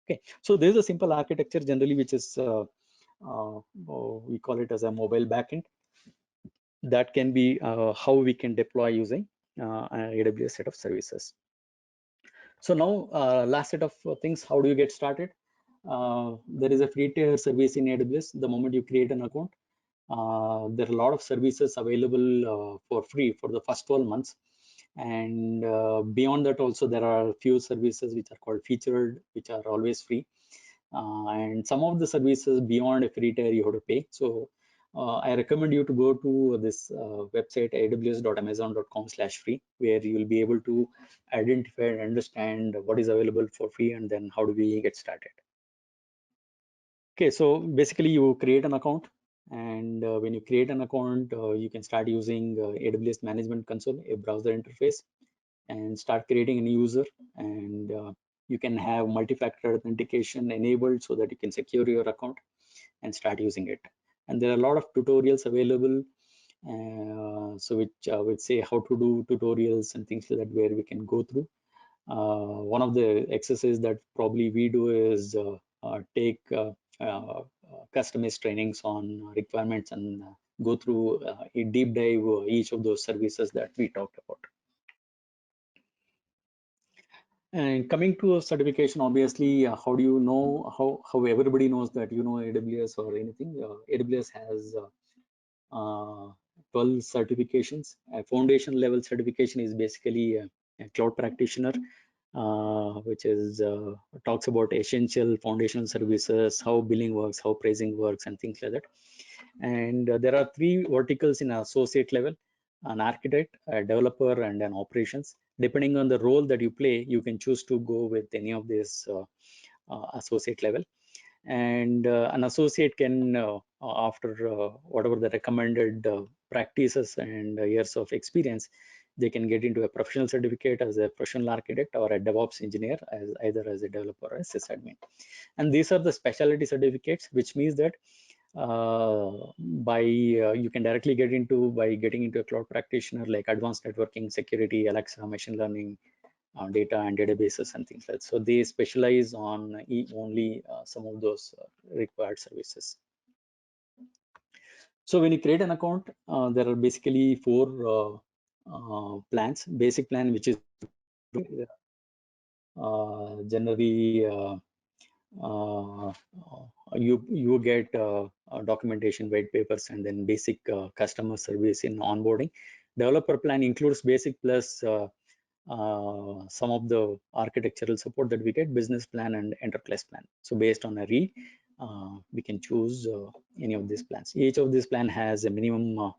Okay, so there's a simple architecture generally, which is we call it as a mobile backend. That can be how we can deploy using an AWS set of services. So now, last set of things, how do you get started? There is a free tier service in AWS. The moment you create an account, there are a lot of services available for free for the first 12 months. And beyond that also, there are a few services which are called featured, which are always free. and some of the services beyond a free tier you have to pay. So I recommend you to go to this website aws.amazon.com/free, where you will be able to identify and understand what is available for free and then how do we get started. Okay, so basically you create an account, and when you create an account, you can start using AWS Management Console, a browser interface, and start creating a new user, and you can have multi-factor authentication enabled so that you can secure your account and start using it. And there are a lot of tutorials available, so which would say how to do tutorials and things like that, where we can go through. One of the exercises that probably we do is take customized trainings on requirements and go through a deep dive each of those services that we talked about. And coming to a certification, obviously, how do you know, how everybody knows that you know AWS or anything? AWS has 12 certifications. A foundation level certification is basically a cloud practitioner, which is talks about essential foundational services, how billing works, how pricing works, and things like that. And there are 3 verticals in associate level: an architect, a developer, and an operations. Depending on the role that you play, you can choose to go with any of this associate level. And an associate can, after whatever the recommended practices and years of experience, they can get into a professional certificate as a professional architect or a DevOps engineer, as either as a developer or a sysadmin. And these are the specialty certificates, which means that you can directly get into by getting into a cloud practitioner like advanced networking, security, Alexa, machine learning, data and databases and things like that. So they specialize on only some of those required services. So when you create an account, there are basically 4 plans. Basic plan, which is generally you get documentation, white papers, and then basic customer service in onboarding. Developer plan includes basic plus some of the architectural support that we get, business plan and enterprise plan. So based on a read, we can choose any of these plans. Each of these plan has a minimum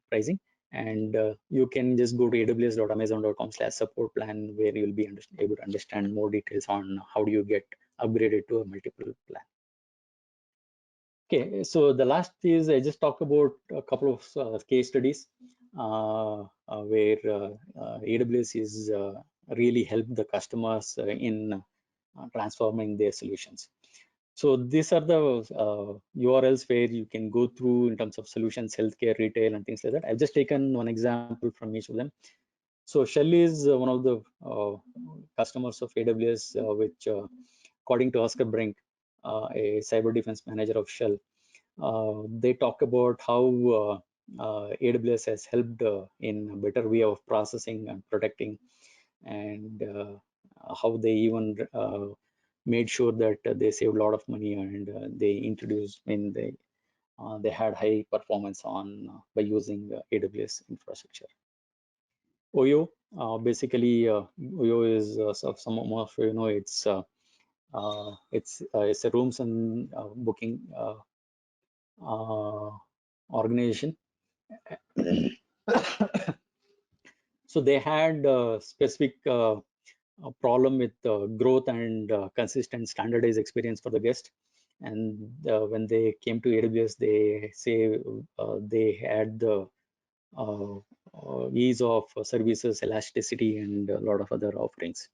pricing, and you can just go to aws.amazon.com/support plan, where you'll be able to understand more details on how do you get upgraded to a multiple plan. Okay, so the last is I just talked about a couple of case studies where AWS is really helped the customers in transforming their solutions. So these are the URLs where you can go through in terms of solutions, healthcare, retail, and things like that. I've just taken one example from each of them. So Shell is one of the customers of AWS, which according to Oscar Brink, a cyber defense manager of Shell, they talk about how AWS has helped in a better way of processing and protecting, and how they even made sure that they saved a lot of money, and they introduced, they had high performance on by using AWS infrastructure. Oyo, basically Oyo is some of you know it's a rooms and booking organization. So they had a specific problem with growth and consistent standardized experience for the guest. And when they came to AWS, they say they had the ease of services, elasticity, and a lot of other offerings.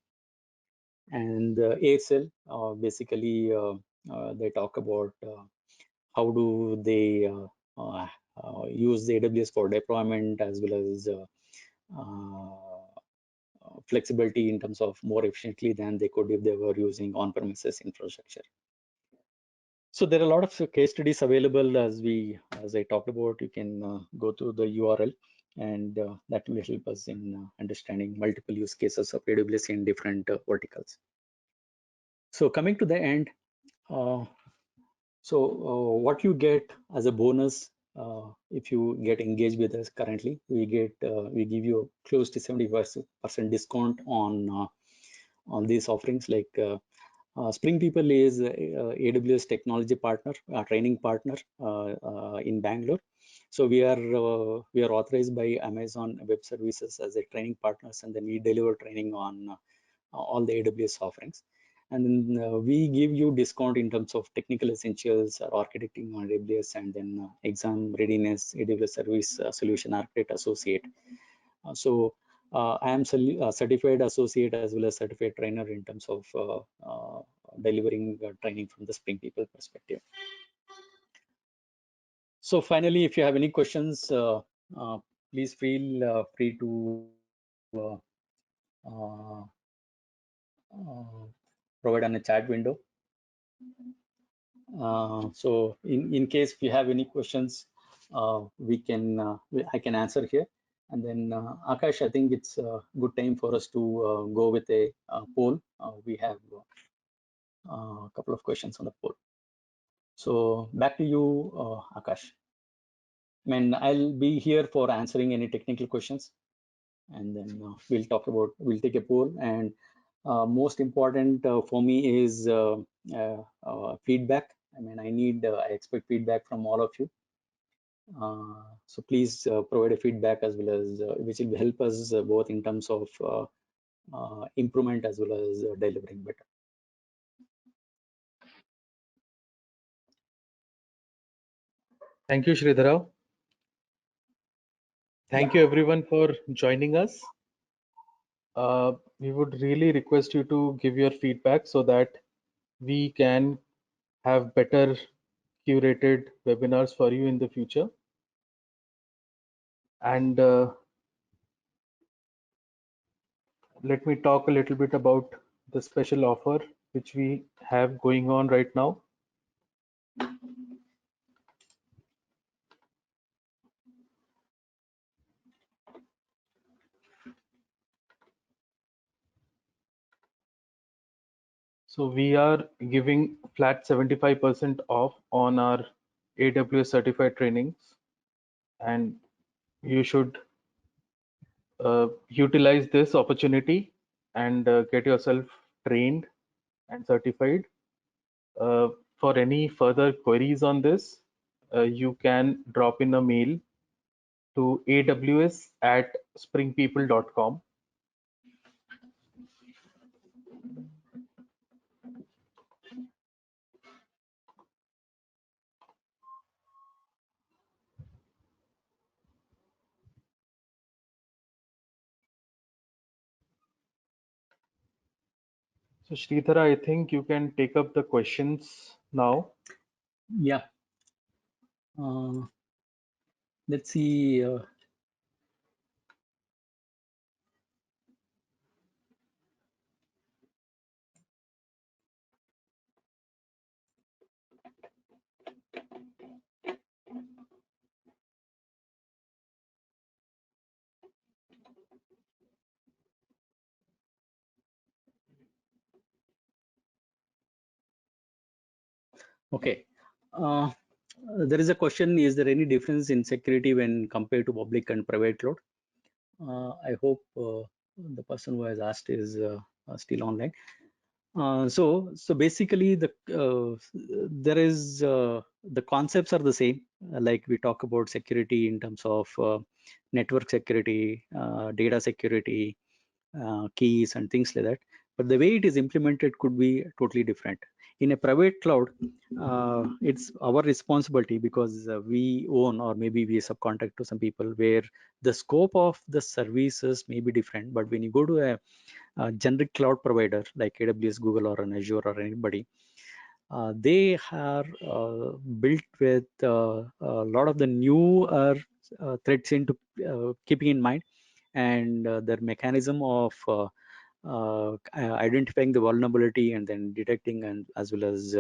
And ASL, basically, they talk about how do they use the AWS for deployment, as well as flexibility in terms of more efficiently than they could if they were using on-premises infrastructure. So there are a lot of case studies available, as I talked about. You can go to the URL, and that will help us in understanding multiple use cases of AWS in different verticals. So coming to the end, what you get as a bonus if you get engaged with us currently, we give you close to 70% discount on these offerings, like Spring People is AWS technology partner, training partner in Bangalore. So we are authorized by Amazon Web Services as a training partners, and then we deliver training on all the AWS offerings. And then we give you discount in terms of technical essentials or architecting on AWS, and then exam readiness, AWS service solution architect associate. I am certified associate as well as certified trainer in terms of delivering training from the Spring People perspective. So finally, if you have any questions, please feel free to provide on a chat window. So in case if you have any questions, I can answer here. And then Akash, I think it's a good time for us to go with a poll. We have a couple of questions on the poll. So back to you, Akash. I mean, I'll be here for answering any technical questions, and then we'll take a poll. And most important for me is feedback. I mean, I expect feedback from all of you. So please provide a feedback as well as which will help us both in terms of improvement as well as delivering better. Thank you, Sridhara. Thank you everyone for joining us. We would really request you to give your feedback so that we can have better curated webinars for you in the future. And let me talk a little bit about the special offer which we have going on right now. So we are giving flat 75% off on our AWS certified trainings, and you should utilize this opportunity and get yourself trained and certified. For any further queries on this, you can drop in a mail to aws@springpeople.com. So Sridhara, I think you can take up the questions now. Yeah. Let's see. Okay. There is a question, is there any difference in security when compared to public and private cloud? I hope the person who has asked is still online. So basically there is the concepts are the same. Like we talk about security in terms of network security, data security, keys and things like that. But the way it is implemented could be totally different. In a private cloud, it's our responsibility because we own or maybe we subcontract to some people where the scope of the services may be different. But when you go to a generic cloud provider like AWS, Google, or an Azure or anybody, they are built with a lot of the newer threats into keeping in mind, and their mechanism of identifying the vulnerability and then detecting and as well as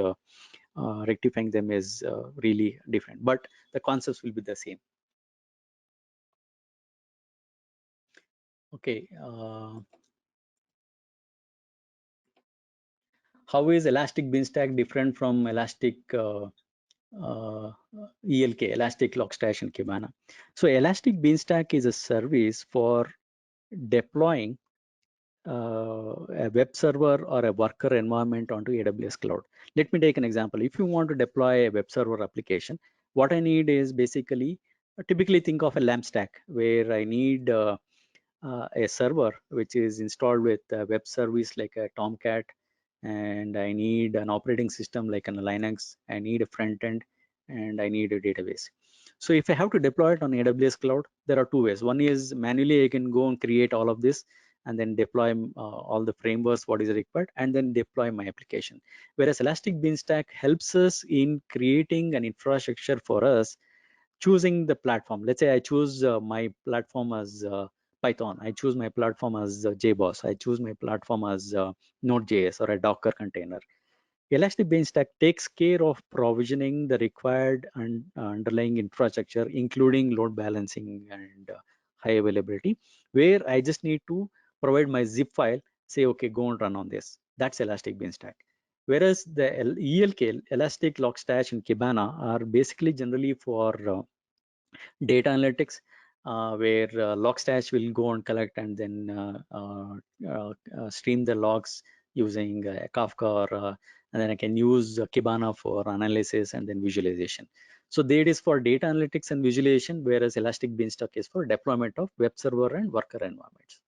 rectifying them is really different, but the concepts will be the same. Okay. How is Elastic Beanstalk different from Elastic ELK, Elastic Logstash and Kibana? So Elastic Beanstalk is a service for deploying a web server or a worker environment onto AWS cloud. Let me take an example. If you want to deploy a web server application, what I need is basically, typically think of a LAMP stack where I need a server which is installed with a web service like a Tomcat, and I need an operating system like an Linux. I need a front end, and I need a database. So if I have to deploy it on AWS cloud, there are two ways. One is manually I can go and create all of this and then deploy all the frameworks what is required and then deploy my application. Whereas Elastic Beanstalk helps us in creating an infrastructure for us, choosing the platform. Let's say I choose my platform as Python. I choose my platform as JBoss. I choose my platform as Node.js or a Docker container. Elastic Beanstalk takes care of provisioning the required and underlying infrastructure, including load balancing and high availability, where I just need to provide my zip file, say, okay, go and run on this. That's Elastic Beanstalk. Whereas the ELK, Elastic Logstash and Kibana are basically generally for data analytics, where Logstash will go and collect and then stream the logs using Kafka, or and then I can use Kibana for analysis and then visualization. So that is for data analytics and visualization, whereas Elastic Beanstalk is for deployment of web server and worker environments.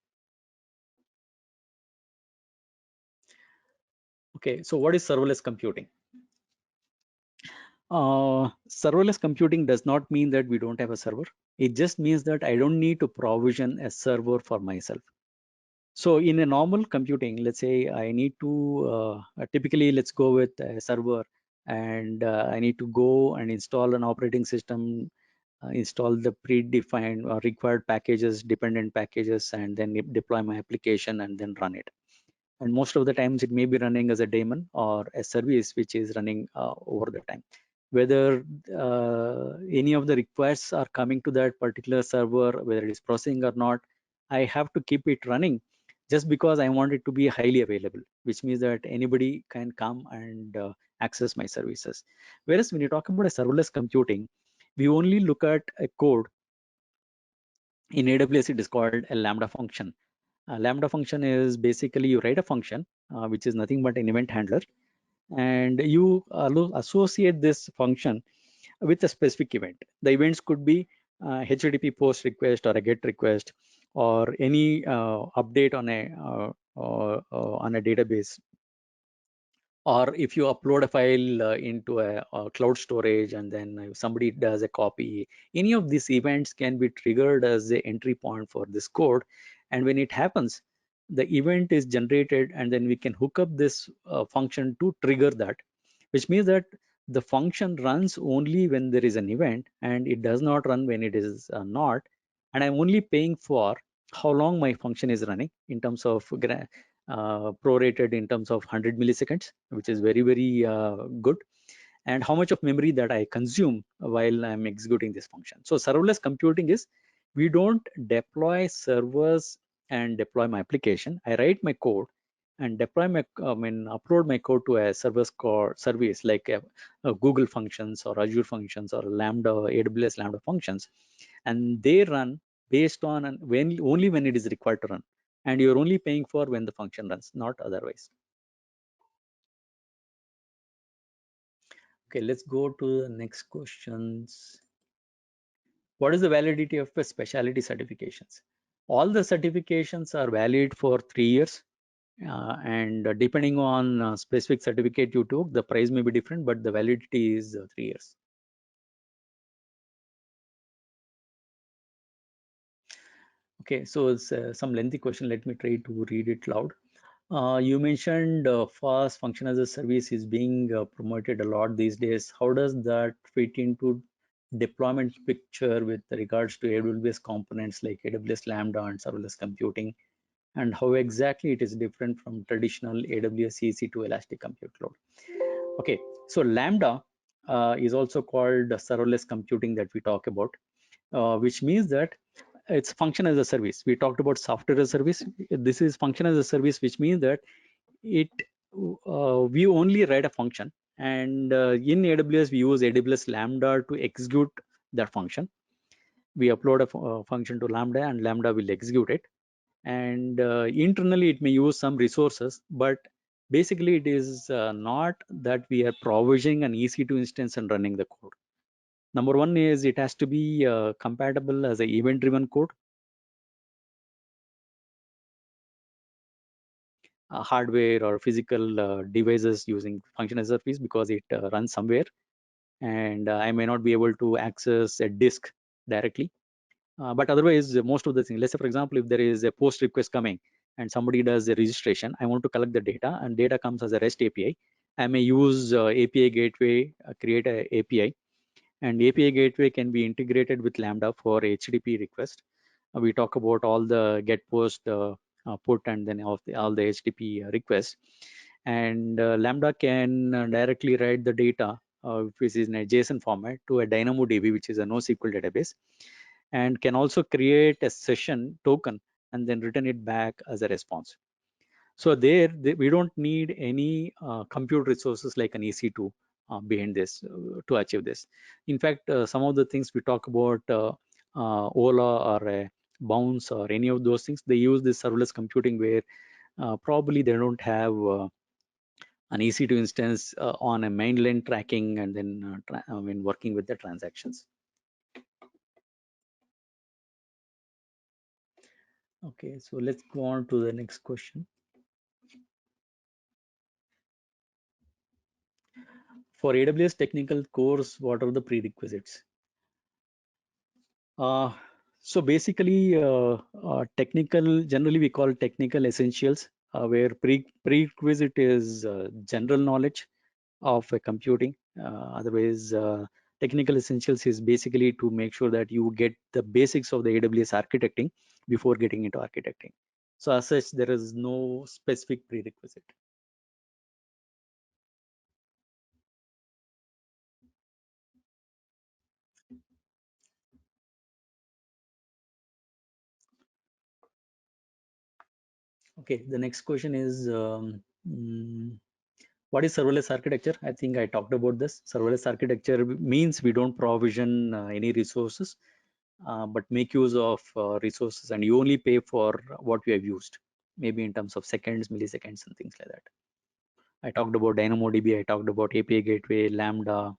Okay, so what is serverless computing? Serverless computing does not mean that we don't have a server. It just means that I don't need to provision a server for myself. So in a normal computing, let's say I need to typically let's go with a server, and I need to go and install an operating system, install the predefined or required packages, dependent packages, and then deploy my application and then run it. And most of the times it may be running as a daemon or a service which is running over the time. Whether any of the requests are coming to that particular server, whether it is processing or not, I have to keep it running just because I want it to be highly available, which means that anybody can come and access my services. Whereas when you talk about a serverless computing, we only look at a code. In AWS, it is called a Lambda function. A Lambda function is basically you write a function, which is nothing but an event handler, and you associate this function with a specific event. The events could be HTTP post request or a GET request, or any update on a database, or if you upload a file into a cloud storage and then somebody does a copy. Any of these events can be triggered as the entry point for this code, and when it happens, the event is generated and then we can hook up this function to trigger that, which means that the function runs only when there is an event and it does not run when it is not. And I'm only paying for how long my function is running in terms of prorated in terms of 100 milliseconds, which is very, very good, and how much of memory that I consume while I'm executing this function. So serverless computing is, we don't deploy servers and deploy my application. I write my code and deploy my, upload my code to a service service like a Google functions or Azure functions or Lambda, AWS Lambda functions, and they run based on only when it is required to run, and you're only paying for when the function runs, not otherwise. Okay, let's go to the next questions. What is the validity of the specialty certifications? All the certifications are valid for 3 years, and depending on specific certificate you took, the price may be different, but the validity is 3 years. Okay, so it's some lengthy question. Let me try to read it loud. You mentioned fast function as a service is being promoted a lot these days. How does that fit into deployment picture with regards to AWS components like AWS Lambda and serverless computing, and how exactly it is different from traditional AWS EC2 Elastic Compute Cloud? Okay, so Lambda is also called serverless computing that we talk about, which means that it's function as a service. We talked about software as a service. This is function as a service, which means that it we only write a function, and in AWS we use AWS Lambda to execute that function. We upload a function to Lambda and Lambda will execute it, and internally it may use some resources, but basically it is not that we are provisioning an EC2 instance and running the code. Number one is it has to be compatible as an event-driven code. Hardware or physical devices using function as a service, because it runs somewhere, and I may not be able to access a disk directly. But otherwise, most of the things, let's say for example, if there is a post request coming and somebody does a registration, I want to collect the data, and data comes as a REST API. I may use API gateway, create a API, and API gateway can be integrated with Lambda for HTTP request. We talk about all the get, post, put, and then all the HTTP requests. And Lambda can directly write the data, which is in a JSON format, to a DynamoDB, which is a NoSQL database, and can also create a session token and then return it back as a response. So we don't need any compute resources like an EC2 behind this to achieve this. In fact, some of the things we talk about, Ola or Bounce or any of those things, they use this serverless computing where probably they don't have an EC2 instance on a mainline tracking and then working with the transactions. Okay, so let's go on to the next question. For AWS technical course, what are the prerequisites? So basically, technical, generally we call technical essentials, where prerequisite is general knowledge of computing. Otherwise, technical essentials is basically to make sure that you get the basics of the AWS architecting before getting into architecting. So as such, there is no specific prerequisite. Okay, the next question is, what is serverless architecture? I think I talked about this. Serverless architecture means we don't provision any resources, but make use of resources, and you only pay for what you have used, maybe in terms of seconds, milliseconds, and things like that. I talked about DynamoDB, I talked about API gateway, Lambda,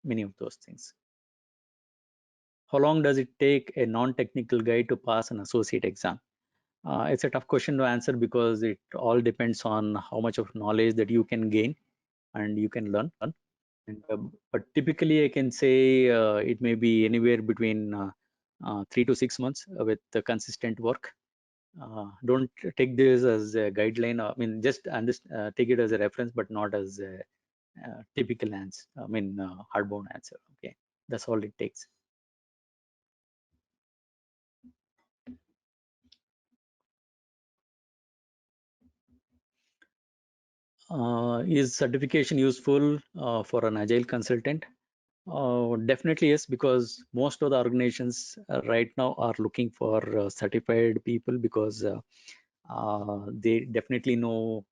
many of those things. How long does it take a non-technical guy to pass an associate exam? It's a tough question to answer because it all depends on how much of knowledge that you can gain and you can learn. And, but typically I can say it may be anywhere between 3 to 6 months with the consistent work. Don't take this as a guideline. I mean, just take it as a reference, but not as a typical answer. I mean, hardbound answer. Okay, that's all it takes. Is certification useful for an agile consultant? Definitely yes, because most of the organizations right now are looking for certified people, because they definitely know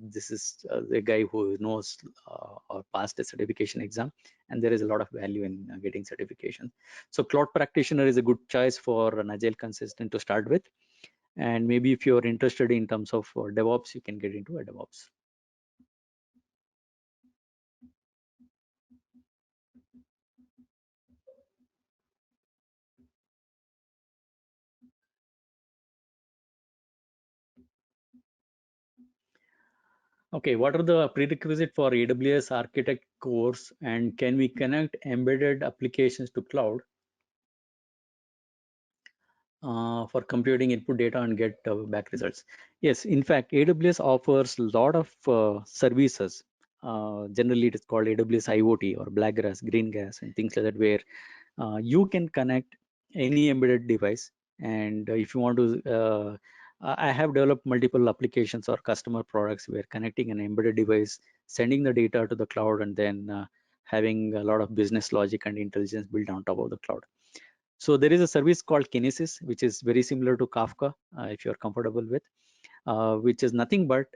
this is the guy who knows or passed a certification exam, and there is a lot of value in getting certification. So cloud practitioner is a good choice for an agile consultant to start with, and maybe if you're interested in terms of DevOps, you can get into a DevOps. Okay, what are the prerequisites for AWS Architect course, and can we connect embedded applications to cloud for computing input data and get back results? Yes, in fact, AWS offers a lot of services. Generally, it is called AWS IoT or black grass, green gas, and things like that, where you can connect any embedded device. And if you want to, I have developed multiple applications or customer products where connecting an embedded device, sending the data to the cloud, and then having a lot of business logic and intelligence built on top of the cloud. So there is a service called Kinesis, which is very similar to Kafka, if you're comfortable with, which is nothing but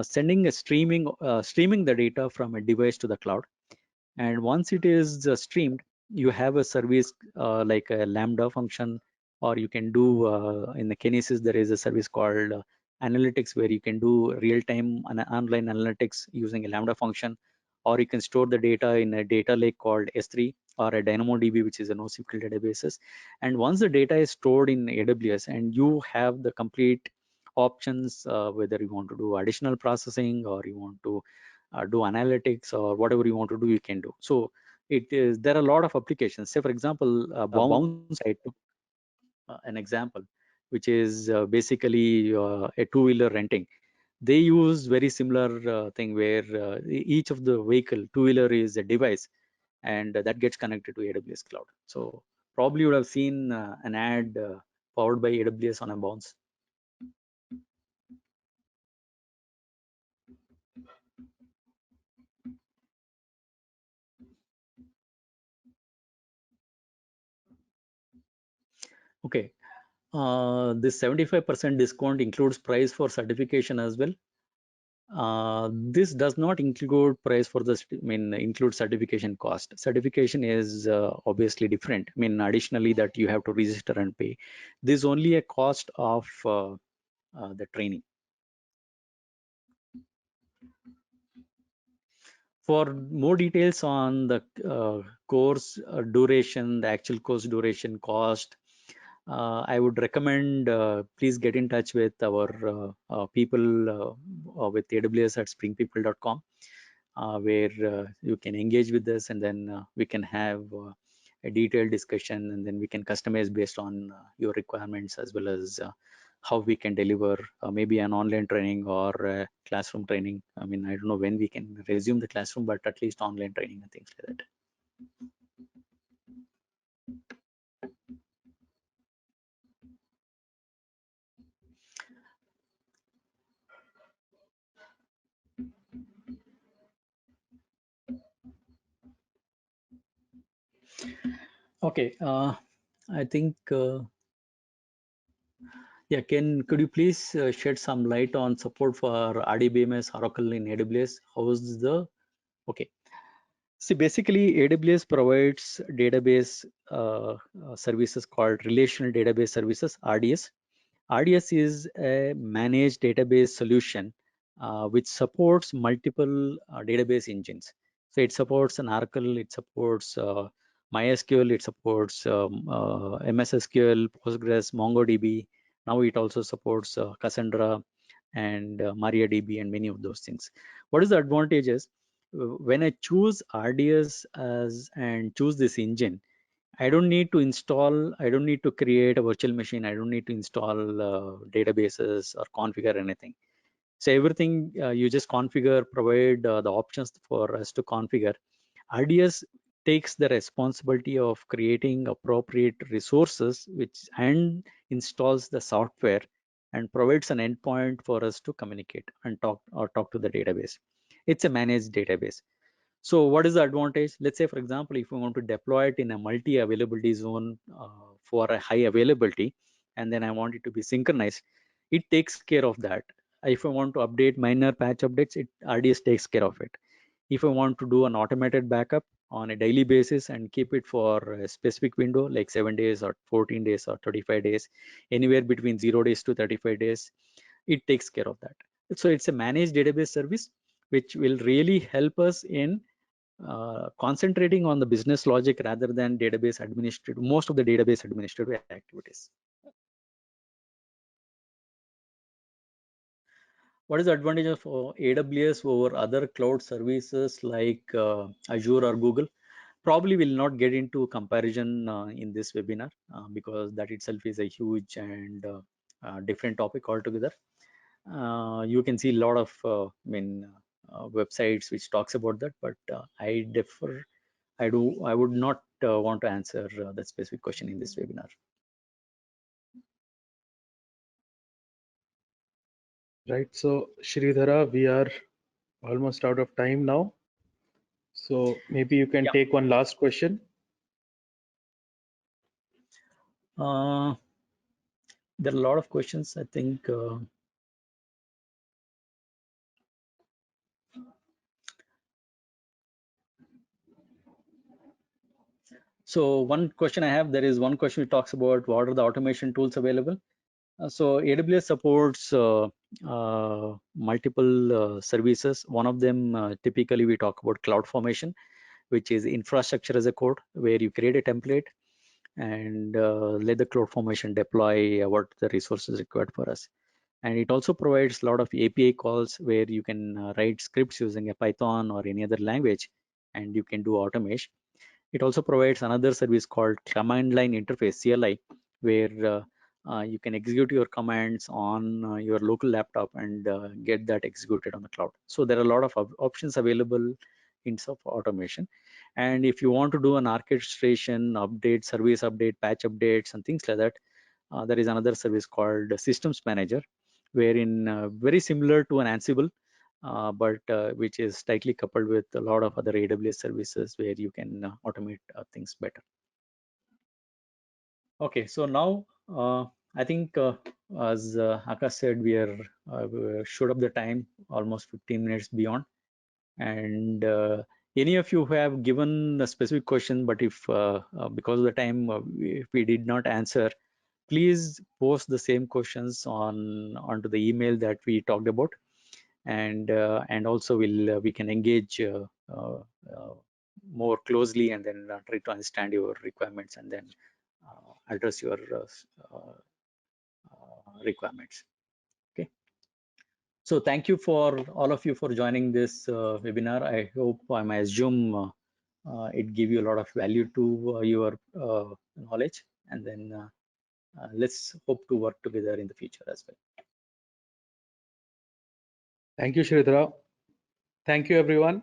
sending a streaming the data from a device to the cloud. And once it is streamed, you have a service like a Lambda function or you can do in the Kinesis, there is a service called analytics, where you can do real-time online analytics using a Lambda function, or you can store the data in a data lake called S3 or a DynamoDB, which is a NoSQL databases. And once the data is stored in AWS and you have the complete options, whether you want to do additional processing or you want to do analytics or whatever you want to do, you can do. So it is, there are a lot of applications. Say for example, Bounce, I took an example, which is basically a two-wheeler renting. They use very similar thing where each of the vehicle, two-wheeler is a device, and that gets connected to AWS cloud. So probably you would have seen an ad powered by AWS on a Bounce. Okay, this 75% discount includes price for certification as well. This does not include price for the, include certification cost. Certification is obviously different. Additionally that you have to register and pay. This is only a cost of the training. For more details on the course duration, the actual course duration, cost, I would recommend please get in touch with our people with AWS at springpeople.com, where you can engage with us, and then we can have a detailed discussion, and then we can customize based on your requirements, as well as how we can deliver maybe an online training or classroom training. I don't know when we can resume the classroom, but at least online training and things like that. Okay, I think yeah, could you please shed some light on support for RDBMS Oracle in AWS? How is the, okay. See, basically AWS provides database services called Relational Database Services, RDS. RDS is a managed database solution which supports multiple database engines. So it supports an Oracle, it supports MySQL, it supports MS SQL, Postgres, MongoDB. Now it also supports Cassandra and MariaDB and many of those things. What is the advantages? When I choose RDS as and choose this engine, I don't need to install, I don't need to create a virtual machine. I don't need to install databases or configure anything. So everything you just configure, provide the options for us to configure. RDS takes the responsibility of creating appropriate resources, which and installs the software and provides an endpoint for us to communicate and talk to the database. It's a managed database. So what is the advantage? Let's say, for example, if we want to deploy it in a multi-availability zone for a high availability, and then I want it to be synchronized, it takes care of that. If I want to update minor patch updates, RDS takes care of it. If I want to do an automated backup on a daily basis and keep it for a specific window, like 7 days or 14 days or 35 days, anywhere between 0 days to 35 days, it takes care of that. So it's a managed database service, which will really help us in concentrating on the business logic rather than database administrative, most of the database administrative activities. What is the advantage of AWS over other cloud services like Azure or Google? Probably will not get into comparison in this webinar because that itself is a huge and different topic altogether. You can see a lot of websites which talks about that, but I differ. I would not want to answer that specific question in this webinar. Right. So, Sridhara, we are almost out of time now. So maybe you can take one last question. There are a lot of questions, I think. So one question I have, there is one question which talks about what are the automation tools available. So AWS supports multiple services. One of them, typically we talk about CloudFormation, which is infrastructure as a code, where you create a template and let the CloudFormation deploy what the resources required for us. And it also provides a lot of API calls where you can write scripts using a Python or any other language, and you can do automation. It also provides another service called command line interface, CLI, where you can execute your commands on your local laptop and get that executed on the cloud. So there are a lot of options available in of automation. And if you want to do an orchestration, update, service update, patch updates, and things like that, there is another service called Systems Manager, wherein very similar to an Ansible, but which is tightly coupled with a lot of other AWS services where you can automate things better. Okay, so now I think as Akash said, we're short of the time, almost 15 minutes beyond. And any of you who have given a specific question, but if because of the time if we did not answer, please post the same questions onto the email that we talked about, and also we can engage more closely, and then try to understand your requirements, and then address your requirements. Okay. So thank you for all of you for joining this webinar. I hope, I assume it give you a lot of value to your knowledge, and then let's hope to work together in the future as well. Thank you, Sridhara. Thank you, everyone.